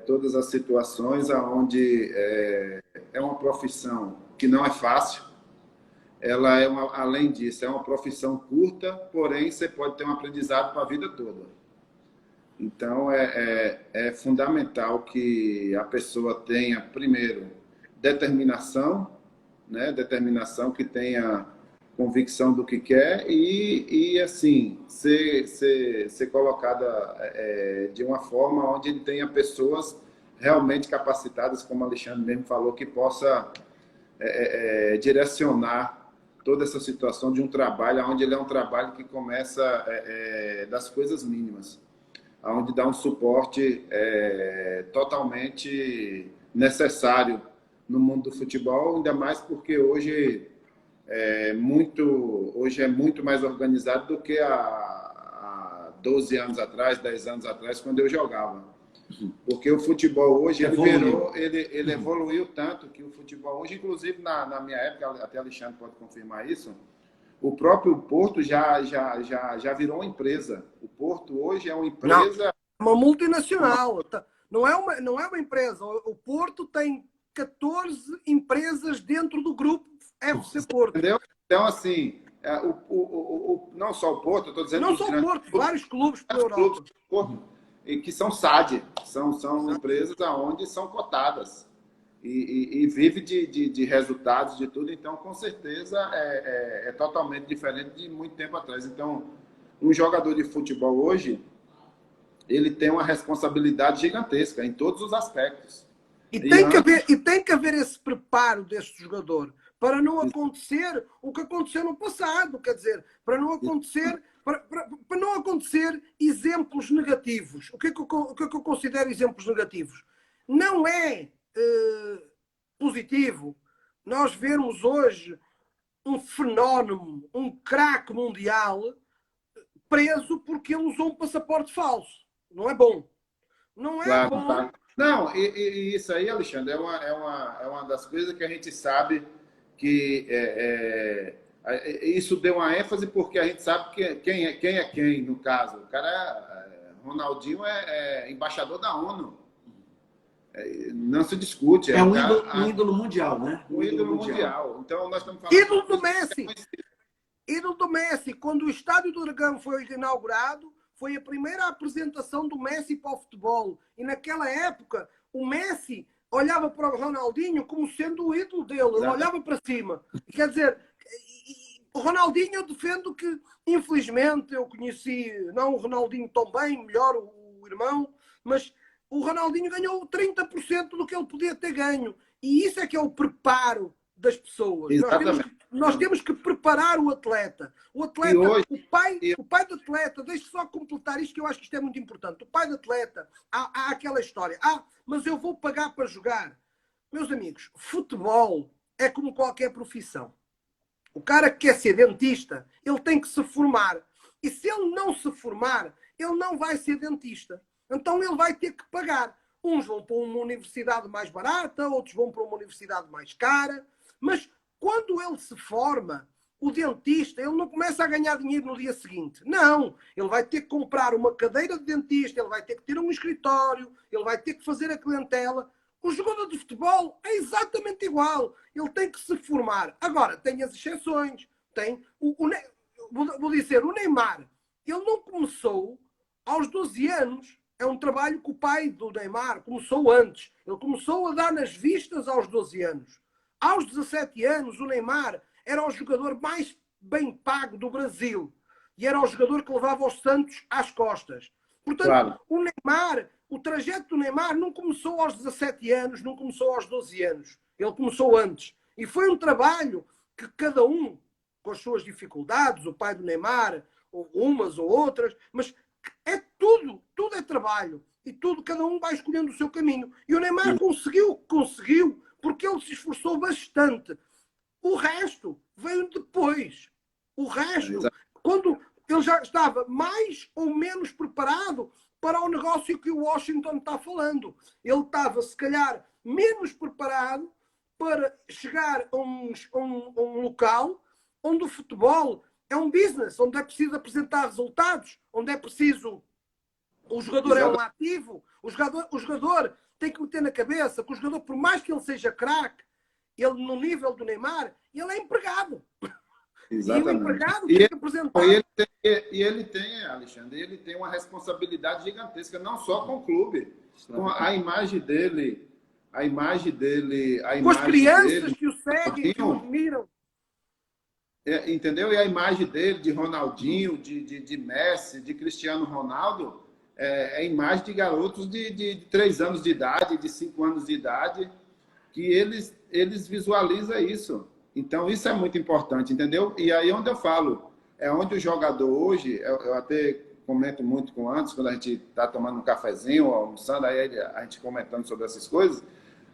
todas as situações onde é uma profissão que não é fácil. Ela além disso, é uma profissão curta, porém você pode ter um aprendizado para a vida toda. Então, é fundamental que a pessoa tenha, primeiro, determinação, né? Determinação, que tenha convicção do que quer e assim, ser colocada de uma forma onde ele tenha pessoas realmente capacitadas, como o Alexandre mesmo falou, que possa direcionar toda essa situação de um trabalho, onde ele é um trabalho que começa das coisas mínimas, onde dá um suporte totalmente necessário no mundo do futebol, ainda mais porque hoje é muito mais organizado do que há 12 anos atrás, 10 anos atrás, quando eu jogava. Porque o futebol hoje ele evoluiu tanto que o futebol hoje, inclusive na minha época, até Alexandre pode confirmar isso, o próprio Porto já virou uma empresa. O Porto hoje é uma empresa... Não, uma multinacional. Não é uma empresa. O Porto tem 14 empresas dentro do grupo FC Porto. Entendeu? Então, assim, não só o Porto, eu estou dizendo... Não só o Porto, vários clubes pela Europa. E que são SAD, são empresas onde são cotadas. e vive de resultados, de tudo. Então, com certeza, é totalmente diferente de muito tempo atrás. Então, um jogador de futebol hoje, ele tem uma responsabilidade gigantesca em todos os aspectos. E tem que haver esse preparo deste jogador para não acontecer o que aconteceu no passado. Quer dizer, para não acontecer, para não acontecer exemplos negativos. O que é que eu considero exemplos negativos? Não é positivo nós vermos hoje um fenómeno, um craque mundial preso porque ele usou um passaporte falso. Não é bom. Não é Claro, bom. tá. Não, e isso aí, Alexandre, é uma das coisas que a gente sabe que isso deu uma ênfase porque a gente sabe que quem é quem, no caso. O cara, Ronaldinho é embaixador da ONU. Não se discute. É um ídolo mundial, né? Um ídolo mundial. Então, nós estamos falando... Ídolo do Messi. Ídolo do Messi. Quando o Estádio do Dragão foi inaugurado, foi a primeira apresentação do Messi para o futebol. E naquela época, o Messi olhava para o Ronaldinho como sendo o ídolo dele. Ele olhava para cima. Quer dizer, o Ronaldinho, eu defendo que, infelizmente, eu conheci, não o Ronaldinho tão bem, melhor o irmão, mas o Ronaldinho ganhou 30% do que ele podia ter ganho. E isso é que é o preparo das pessoas. Nós temos que preparar o atleta. O atleta, hoje, o pai do atleta, deixe só completar isto, que eu acho que isto é muito importante. O pai do atleta, há aquela história. Mas eu vou pagar para jogar. Meus amigos, futebol é como qualquer profissão. O cara que quer ser dentista, ele tem que se formar. E se ele não se formar, ele não vai ser dentista. Então ele vai ter que pagar. Uns vão para uma universidade mais barata, outros vão para uma universidade mais cara. Mas quando ele se forma, o dentista, ele não começa a ganhar dinheiro no dia seguinte. Não. Ele vai ter que comprar uma cadeira de dentista, ele vai ter que ter um escritório, ele vai ter que fazer a clientela. O jogador de futebol é exatamente igual. Ele tem que se formar. Agora, tem as exceções. Vou dizer, o Neymar, ele não começou aos 12 anos. É um trabalho que o pai do Neymar começou antes. Ele começou a dar nas vistas aos 12 anos. Aos 17 anos, o Neymar era o jogador mais bem pago do Brasil. E era o jogador que levava os Santos às costas. Portanto, claro, o Neymar, o trajeto do Neymar não começou aos 17 anos, não começou aos 12 anos. Ele começou antes. E foi um trabalho que cada um, com as suas dificuldades, o pai do Neymar, umas ou outras, mas é tudo é trabalho. E tudo, cada um vai escolhendo o seu caminho. E o Neymar conseguiu, porque ele se esforçou bastante. O resto veio depois. O resto, quando ele já estava mais ou menos preparado para o negócio que o Washington está falando. Ele estava, se calhar, menos preparado para chegar a um local onde o futebol é um business, onde é preciso apresentar resultados, onde é preciso... O jogador é um ativo, o jogador tem que meter na cabeça que o jogador, por mais que ele seja craque, ele no nível do Neymar, ele é empregado. Exatamente. E o empregado tem que apresentar. Ele tem, Alexandre, ele tem uma responsabilidade gigantesca, não só com o clube, com a imagem dele, com as crianças que o seguem, que o admiram. Entendeu? E a imagem dele, de Ronaldinho, de Messi, de Cristiano Ronaldo, é a imagem de garotos de 3 anos de idade, de 5 anos de idade, que eles visualizam isso. Então, isso é muito importante, entendeu? E aí onde eu falo, é onde o jogador hoje, eu até comento muito com antes, quando a gente está tomando um cafezinho, almoçando, aí a gente comentando sobre essas coisas,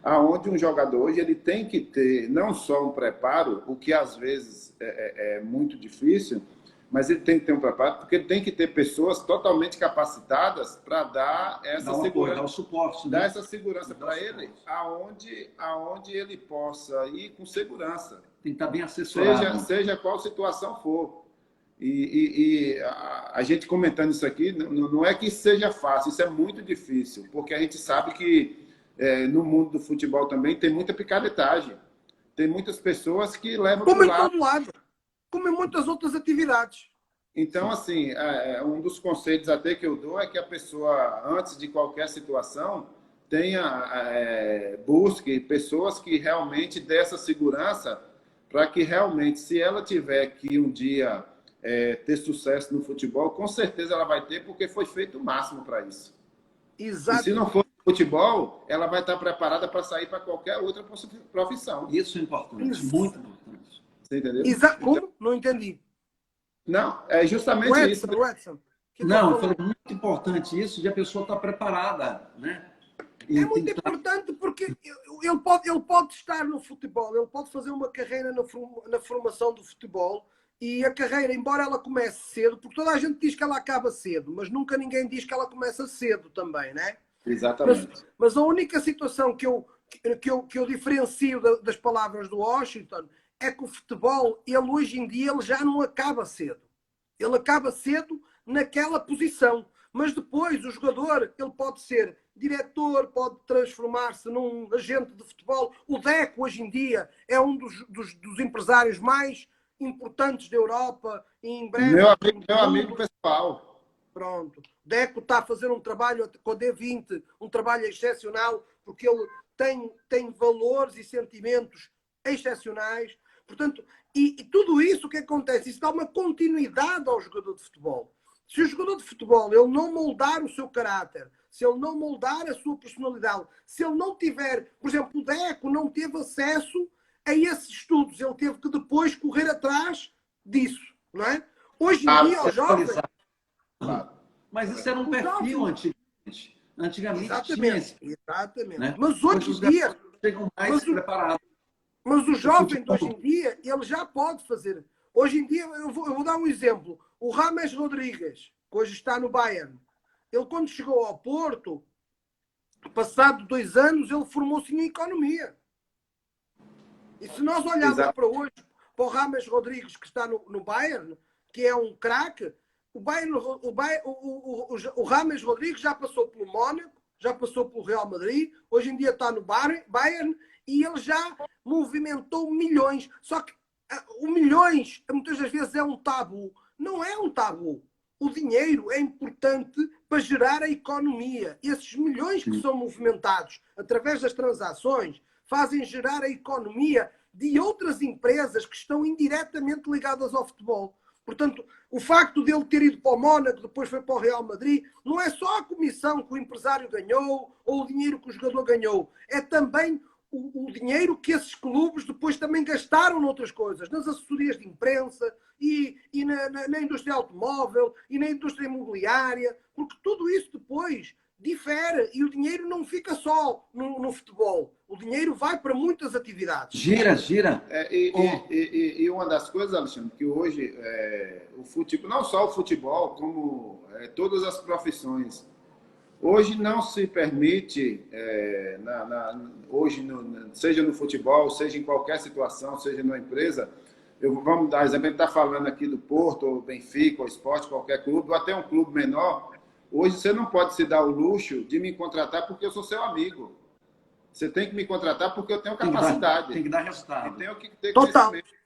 aonde um jogador hoje ele tem que ter não só um preparo, o que às vezes é muito difícil, mas ele tem que ter um preparo, porque ele tem que ter pessoas totalmente capacitadas para dar essa segurança, dar o suporte, dar essa segurança para ele, aonde ele possa ir com segurança. Tem que estar bem assessorado. Seja qual situação for. E a gente comentando isso aqui, não é que seja fácil, isso é muito difícil, porque a gente sabe que no mundo do futebol também tem muita picaretagem. Tem muitas pessoas que levam para o lado. Todo lado. Como em muitas outras atividades. Então, assim, um dos conselhos até que eu dou é que a pessoa, antes de qualquer situação, busque pessoas que realmente dê essa segurança para que realmente, se ela tiver que um dia ter sucesso no futebol, com certeza ela vai ter, porque foi feito o máximo para isso. Exato. E se não for futebol, ela vai estar preparada para sair para qualquer outra profissão. Isso é importante, muito importante. Você entendeu? Como? Então, Não entendi. não, é justamente O isso. Edson. Não, eu falei, muito importante isso de a pessoa estar preparada, né? E é muito importante porque ele pode estar no futebol, ele pode fazer uma carreira na formação do futebol e a carreira, embora ela comece cedo, porque toda a gente diz que ela acaba cedo, mas nunca ninguém diz que ela começa cedo também, né? Exatamente. Mas a única situação que eu diferencio das palavras do Washington é que o futebol, ele hoje em dia, ele já não acaba cedo. Ele acaba cedo naquela posição. Mas depois o jogador, ele pode ser diretor, pode transformar-se num agente de futebol. O Deco, hoje em dia, é um dos empresários mais importantes da Europa. E em breve, meu amigo pessoal. Pronto. Deco está a fazer um trabalho com a D20, um trabalho excepcional, porque ele tem valores e sentimentos excepcionais. Portanto, e tudo isso, o que acontece? Isso dá uma continuidade ao jogador de futebol. Se o jogador de futebol ele não moldar o seu caráter, se ele não moldar a sua personalidade, se ele não tiver, por exemplo, o Deco não teve acesso a esses estudos, ele teve que depois correr atrás disso, não é? Hoje em dia, os jovens... Mas isso era um perfil antigamente. Antigamente tinha esse, exatamente. Né? Mas hoje em dia... chegam mais preparados. Mas o jovem de hoje em dia, ele já pode fazer. Hoje em dia, eu vou dar um exemplo. O James Rodrigues, que hoje está no Bayern, ele quando chegou ao Porto, passado 2 anos, ele formou-se em economia. E se nós olharmos para hoje, para o James Rodrigues, que está no Bayern, que é um craque, o James Rodrigues já passou pelo Mónaco, já passou pelo Real Madrid, hoje em dia está no Bayern, e ele já movimentou milhões. Só que o milhões, muitas das vezes, é um tabu. Não é um tabu. O dinheiro é importante para gerar a economia. Esses milhões que são movimentados através das transações fazem gerar a economia de outras empresas que estão indiretamente ligadas ao futebol. Portanto, o facto de ele ter ido para o Mónaco, depois foi para o Real Madrid, não é só a comissão que o empresário ganhou ou o dinheiro que o jogador ganhou. É também o dinheiro que esses clubes depois também gastaram noutras coisas, nas assessorias de imprensa e na indústria automóvel e na indústria imobiliária, porque tudo isso depois difere e o dinheiro não fica só no futebol. O dinheiro vai para muitas atividades. Gira. E uma das coisas, Alexandre, que hoje o futebol, não só o futebol, como todas as profissões, hoje não se permite, seja no futebol, seja em qualquer situação, seja numa empresa, vamos dar exemplo, a gente está falando aqui do Porto, ou Benfica, ou Sport, qualquer clube, ou até um clube menor. Hoje você não pode se dar o luxo de me contratar porque eu sou seu amigo. Você tem que me contratar porque eu tenho capacidade. Tem que dar resultado. E tenho que ter Total. crescimento.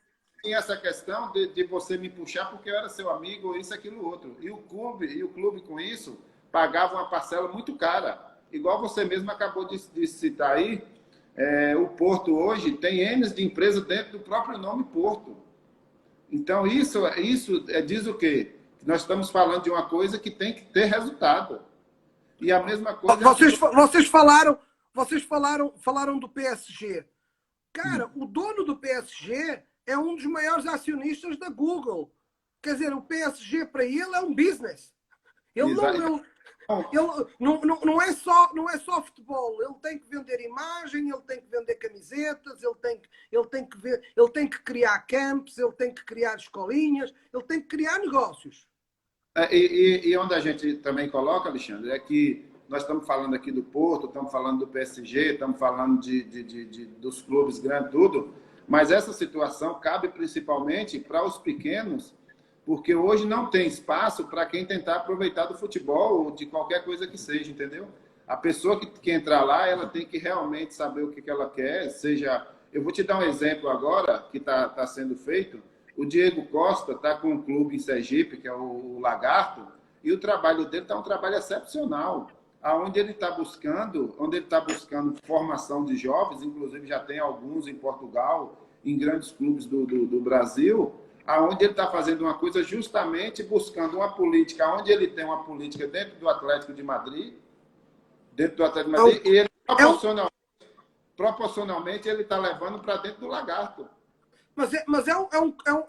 Tem essa questão de você me puxar porque eu era seu amigo, isso, aquilo, outro. E o clube com isso pagava uma parcela muito cara. Igual você mesmo acabou de citar aí, o Porto hoje tem N de empresas dentro do próprio nome Porto. Então, isso diz o quê? Nós estamos falando de uma coisa que tem que ter resultado. E a mesma coisa... Vocês falaram do PSG. Cara, o dono do PSG é um dos maiores acionistas da Google. Quer dizer, o PSG para ele é um business. Ele não é só futebol. Ele tem que vender imagem, ele tem que vender camisetas, ele tem que criar camps, ele tem que criar escolinhas, ele tem que criar negócios. E onde a gente também coloca, Alexandre, é que nós estamos falando aqui do Porto, estamos falando do PSG, estamos falando dos clubes grandes, tudo, mas essa situação cabe principalmente para os pequenos, porque hoje não tem espaço para quem tentar aproveitar do futebol ou de qualquer coisa que seja, entendeu? A pessoa que entrar lá, ela tem que realmente saber o que ela quer, seja... Eu vou te dar um exemplo agora, que está sendo feito. O Diego Costa está com um clube em Sergipe, que é o Lagarto, e o trabalho dele está um trabalho excepcional. aonde ele está buscando, onde ele está buscando formação de jovens, inclusive já tem alguns em Portugal, em grandes clubes do Brasil, aonde ele está fazendo uma coisa justamente buscando uma política, onde ele tem uma política dentro do Atlético de Madrid, e ele proporcionalmente ele está levando para dentro do Lagarto. Mas é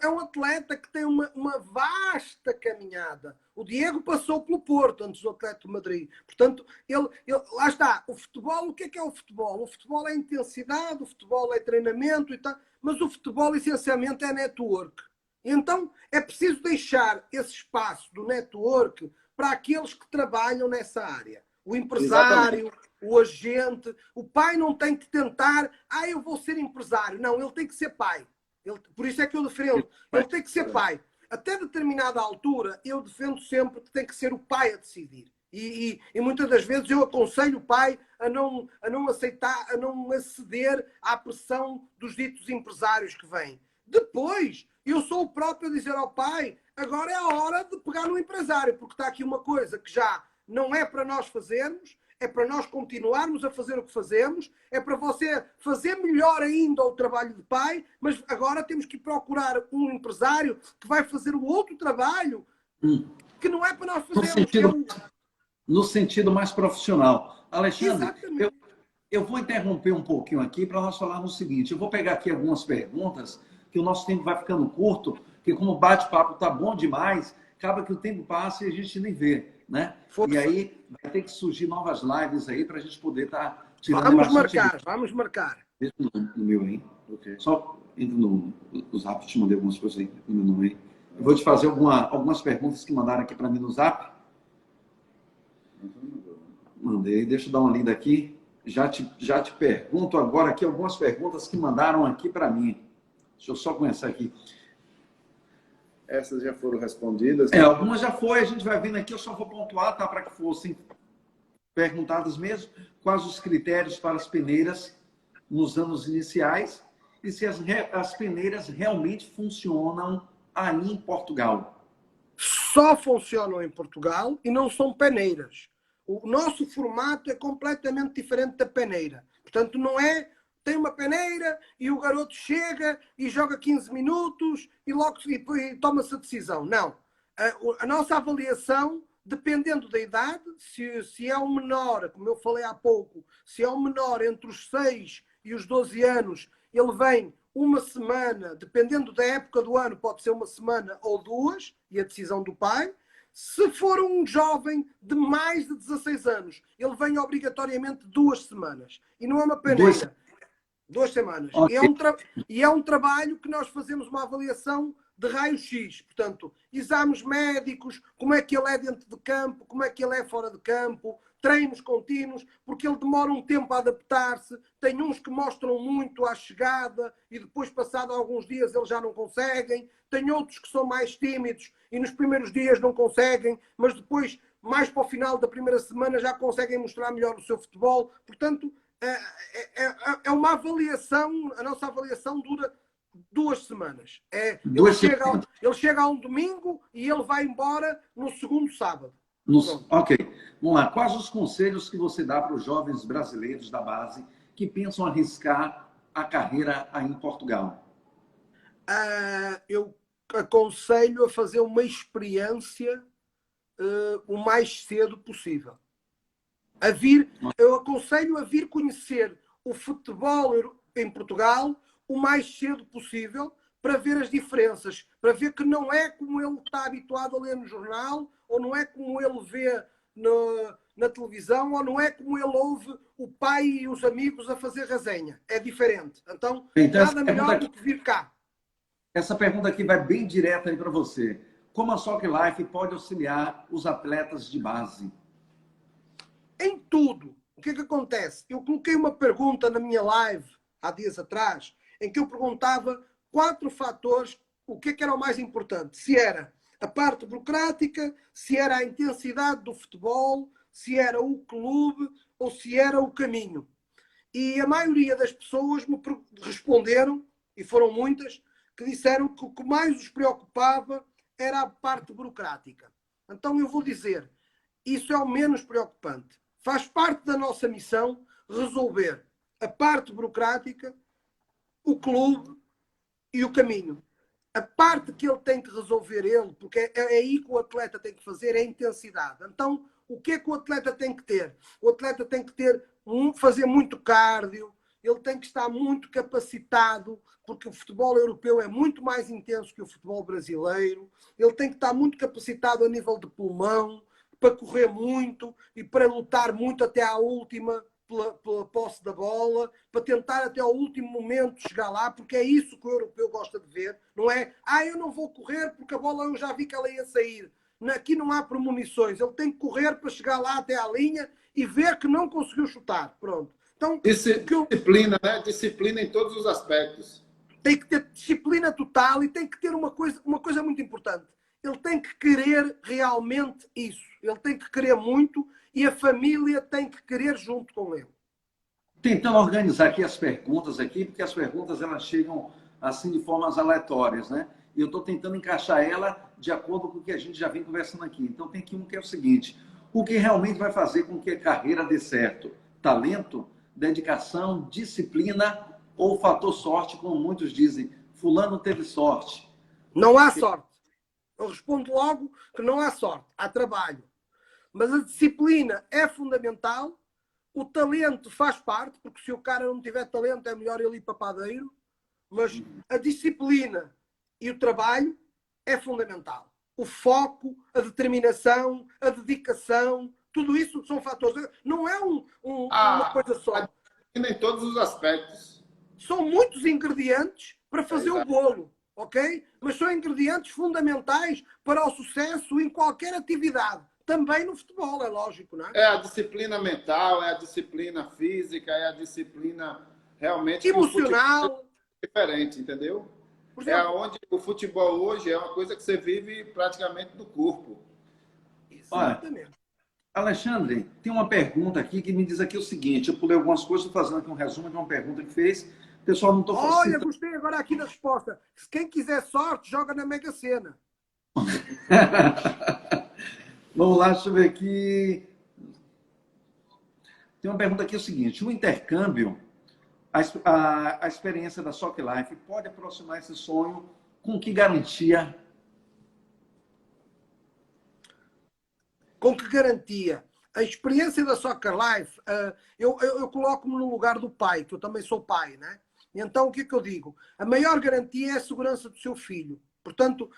um atleta que tem uma vasta caminhada. O Diego passou pelo Porto antes do Atlético de Madrid. Portanto, lá está. O futebol, o que é o futebol? O futebol é intensidade, o futebol é treinamento e tal, mas o futebol essencialmente é network. Então é preciso deixar esse espaço do network para aqueles que trabalham nessa área. O empresário, exatamente, o agente. O pai não tem que tentar, eu vou ser empresário. Não, ele tem que ser pai. Por isso é que eu defendo. Ele tem que ser pai. Até determinada altura, eu defendo sempre que tem que ser o pai a decidir. E muitas das vezes eu aconselho o pai a não aceitar, a não aceder à pressão dos ditos empresários que vêm. Depois, eu sou o próprio a dizer ao pai, agora é a hora de pegar no empresário, porque está aqui uma coisa que já não é para nós fazermos, é para nós continuarmos a fazer o que fazemos, é para você fazer melhor ainda o trabalho de pai, mas agora temos que procurar um empresário que vai fazer o outro trabalho que não é para nós fazermos. No sentido mais profissional. Alexandre, eu vou interromper um pouquinho aqui para nós falarmos o seguinte. Eu vou pegar aqui algumas perguntas, que o nosso tempo vai ficando curto, porque como o bate-papo está bom demais, acaba que o tempo passa e a gente nem vê, né? E aí vai ter que surgir novas lives aí para a gente poder estar tirando. Vamos marcar. Deixa no meu aí. Okay. Só entra no Zap, te mandei algumas coisas aí. Eu vou te fazer algumas perguntas que mandaram aqui para mim no Zap. Mandei, deixa eu dar uma lida aqui. Já te pergunto agora aqui algumas perguntas que mandaram aqui para mim. Deixa eu só começar aqui. Essas já foram respondidas? Algumas já foi, a gente vai vendo aqui, eu só vou pontuar, tá? Para que fossem perguntadas mesmo. Quais os critérios para as peneiras nos anos iniciais e se as peneiras realmente funcionam aí em Portugal. Só funcionam em Portugal e não são peneiras. O nosso formato é completamente diferente da peneira. Portanto, não é... Tem uma peneira e o garoto chega e joga 15 minutos e logo e toma-se a decisão. Não. A nossa avaliação, dependendo da idade, se é um menor, como eu falei há pouco, se é um menor entre os 6 e os 12 anos, ele vem uma semana, dependendo da época do ano, pode ser uma semana ou duas, e a decisão do pai. Se for um jovem de mais de 16 anos, ele vem obrigatoriamente 2 semanas. E não é uma peneira. 2 semanas. Okay. E é um trabalho que nós fazemos uma avaliação de raio-x. Portanto, exames médicos, como é que ele é dentro de campo, como é que ele é fora de campo, treinos contínuos, porque ele demora um tempo a adaptar-se. Tem uns que mostram muito à chegada e depois, passado alguns dias, eles já não conseguem. Tem outros que são mais tímidos e nos primeiros dias não conseguem, mas depois, mais para o final da primeira semana, já conseguem mostrar melhor o seu futebol. Portanto, é uma avaliação, a nossa avaliação dura 2 semanas. Ele chega a um domingo e ele vai embora no segundo sábado. Ok. Vamos lá. Quais os conselhos que você dá para os jovens brasileiros da base que pensam arriscar a carreira aí em Portugal? Eu aconselho a fazer uma experiência o mais cedo possível. Eu aconselho a vir conhecer o futebol em Portugal o mais cedo possível para ver as diferenças, para ver que não é como ele está habituado a ler no jornal, ou não é como ele vê na televisão, ou não é como ele ouve o pai e os amigos a fazer resenha. É diferente. Então nada melhor do que vir cá. Essa pergunta aqui vai bem direta aí para você. Como a Soccer Life pode auxiliar os atletas de base? Em tudo. O que é que acontece? Eu coloquei uma pergunta na minha live há dias atrás, em que eu perguntava 4 fatores, o que é que era o mais importante. Se era a parte burocrática, se era a intensidade do futebol, se era o clube ou se era o caminho. E a maioria das pessoas me responderam, e foram muitas, que disseram que o que mais os preocupava era a parte burocrática. Então eu vou dizer, isso é o menos preocupante. faz parte da nossa missão resolver a parte burocrática, o clube e o caminho. A parte que ele tem que resolver ele, porque é aí que o atleta tem que fazer, é a intensidade. Então, o que é que o atleta tem que ter? O atleta tem que fazer muito cardio, ele tem que estar muito capacitado, porque o futebol europeu é muito mais intenso que o futebol brasileiro. Ele tem que estar muito capacitado a nível de pulmão, para correr muito e para lutar muito até à última, pela posse da bola, para tentar até ao último momento chegar lá, porque é isso que o europeu gosta de ver. Não é, eu não vou correr porque a bola eu já vi que ela ia sair. Aqui não há premonições. Ele tem que correr para chegar lá até à linha e ver que não conseguiu chutar. Pronto. Então, disciplina, né? Disciplina em todos os aspectos. Tem que ter disciplina total e tem que ter uma coisa muito importante. Ele tem que querer realmente isso. Ele tem que querer muito e a família tem que querer junto com ele. Tentando organizar aqui as perguntas aqui, porque as perguntas elas chegam assim de formas aleatórias, né? E eu estou tentando encaixar ela de acordo com o que a gente já vem conversando aqui. Então tem aqui um que é o seguinte: o que realmente vai fazer com que a carreira dê certo? Talento, dedicação, disciplina ou fator sorte, como muitos dizem? Fulano teve sorte. Não há sorte. Eu respondo logo que não há sorte, há trabalho. Mas a disciplina é fundamental, o talento faz parte, porque se o cara não tiver talento é melhor ele ir para padeiro, mas a disciplina e o trabalho é fundamental. O foco, a determinação, a dedicação, tudo isso são fatores. Não é uma coisa só. Em todos os aspectos. São muitos ingredientes para fazer o bolo, ok? Mas são ingredientes fundamentais para o sucesso em qualquer atividade. Também no futebol, é lógico, não é? É a disciplina mental, é a disciplina física, é a disciplina realmente emocional. Diferente, entendeu? Por exemplo, onde o futebol hoje é uma coisa que você vive praticamente do corpo. Exatamente. Olha, Alexandre, tem uma pergunta aqui que me diz aqui o seguinte: eu pulei algumas coisas, estou fazendo aqui um resumo de uma pergunta que fez. O pessoal não está falando. Olha, gostei agora aqui da resposta. Quem quiser sorte, joga na Mega Sena. Vamos lá, deixa eu ver aqui. Tem uma pergunta aqui, o seguinte: o intercâmbio, a experiência da Soccer Life pode aproximar esse sonho com que garantia? Com que garantia? A experiência da Soccer Life, eu coloco-me no lugar do pai, que eu também sou pai, né? Então, o que é que eu digo? A maior garantia é a segurança do seu filho. Portanto,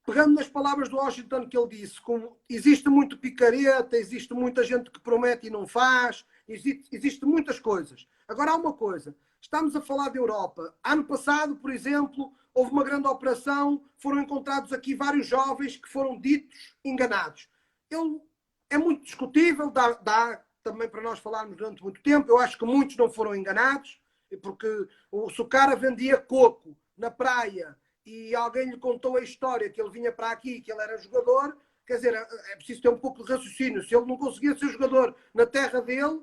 pegando nas palavras do Washington que ele disse, existe muito picareta, existe muita gente que promete e não faz, existe muitas coisas. Agora há uma coisa, estamos a falar da Europa. Ano passado, por exemplo, houve uma grande operação, foram encontrados aqui vários jovens que foram ditos enganados. É muito discutível, dá também para nós falarmos durante muito tempo. Eu acho que muitos não foram enganados, porque se o cara vendia coco na praia e alguém lhe contou a história que ele vinha para aqui, que ele era jogador, quer dizer, é preciso ter um pouco de raciocínio. Se ele não conseguia ser jogador na terra dele,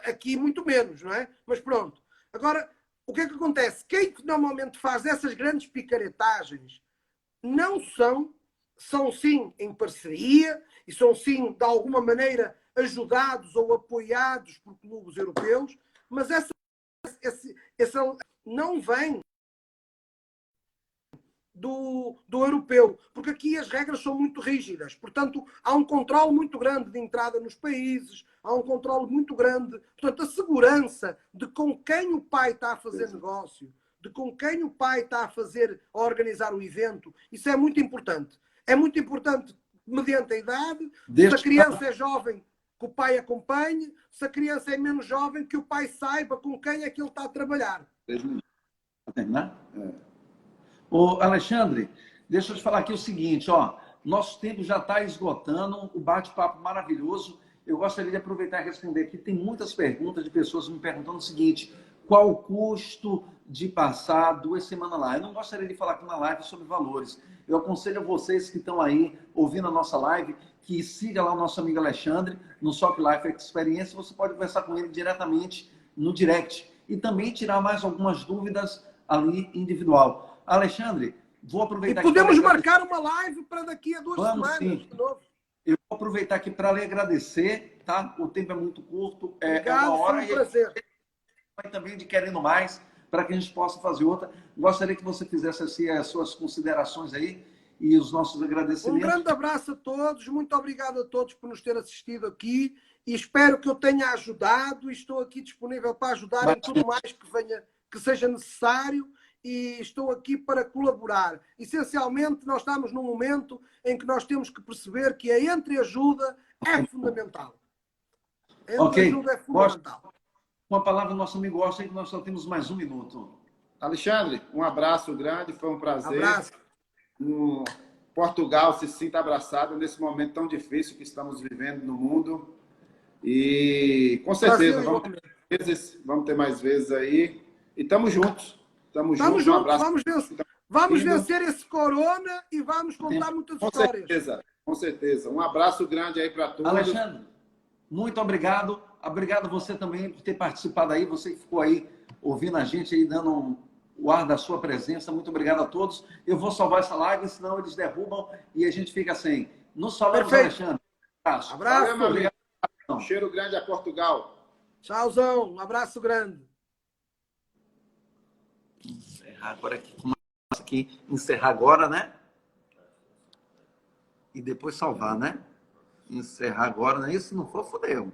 aqui muito menos, não é? Mas pronto. Agora, o que é que acontece? Quem normalmente faz essas grandes picaretagens não são sim em parceria e são sim, de alguma maneira, ajudados ou apoiados por clubes europeus, mas essa não vem do europeu, porque aqui as regras são muito rígidas. Portanto, há um controle muito grande de entrada nos países, há um controle muito grande. Portanto, a segurança de com quem o pai está a fazer negócio, de com quem o pai está a organizar o evento, isso é muito importante. É muito importante mediante a idade. Se a criança é jovem, que o pai acompanhe. Se a criança é menos jovem, que o pai saiba com quem é que ele está a trabalhar. Para terminar? Ô, Alexandre, deixa eu te falar aqui o seguinte, ó. Nosso tempo já está esgotando, o bate-papo maravilhoso. Eu gostaria de aproveitar e responder aqui. Tem muitas perguntas de pessoas me perguntando o seguinte: qual o custo de passar 2 semanas lá? Eu não gostaria de falar aqui na live sobre valores. Eu aconselho a vocês que estão aí ouvindo a nossa live que siga lá o nosso amigo Alexandre no Soccer Life Experience. Você pode conversar com ele diretamente no direct e também tirar mais algumas dúvidas ali individual. Alexandre, vou aproveitar... E podemos marcar uma live para daqui a 2 semanas. Sim. De novo. Eu vou aproveitar aqui para lhe agradecer tá? O tempo é muito curto, é Obrigado, uma hora foi um prazer. e também de querendo mais, para que a gente possa fazer outra. Gostaria que você fizesse assim, as suas considerações aí e os nossos Um agradecimentos. grande abraço a todos, muito obrigado a todos por nos ter assistido aqui e espero que eu tenha ajudado e estou aqui disponível para ajudar em tudo mais que venha, que seja necessário e estou aqui para colaborar. Essencialmente, nós estamos num momento em que nós temos que perceber que a entreajuda é fundamental. A entreajuda é fundamental. Uma palavra do nosso amigo Austin, que nós só temos mais 1 minuto. Alexandre, um abraço grande, foi um prazer. Abraço. Portugal se sinta abraçado nesse momento tão difícil que estamos vivendo no mundo. E com certeza vamos ter mais vezes aí. E estamos juntos. Estamos juntos. Um abraço. Vamos vencer esse corona e vamos contar muitas histórias. Com certeza. Um abraço grande aí para todos. Alexandre, muito obrigado. Obrigado você também por ter participado aí. Você que ficou aí ouvindo a gente aí, dando o ar da sua presença. Muito obrigado a todos. Eu vou salvar essa live, senão eles derrubam e a gente fica sem. Nos falamos, Alexandre. Abraço. Valeu, meu amigo. Um cheiro grande a Portugal. Tchauzão. Um abraço grande. Encerrar agora aqui. Encerrar agora, né? E depois salvar, né? Encerrar agora, né? Se não for, fodeu.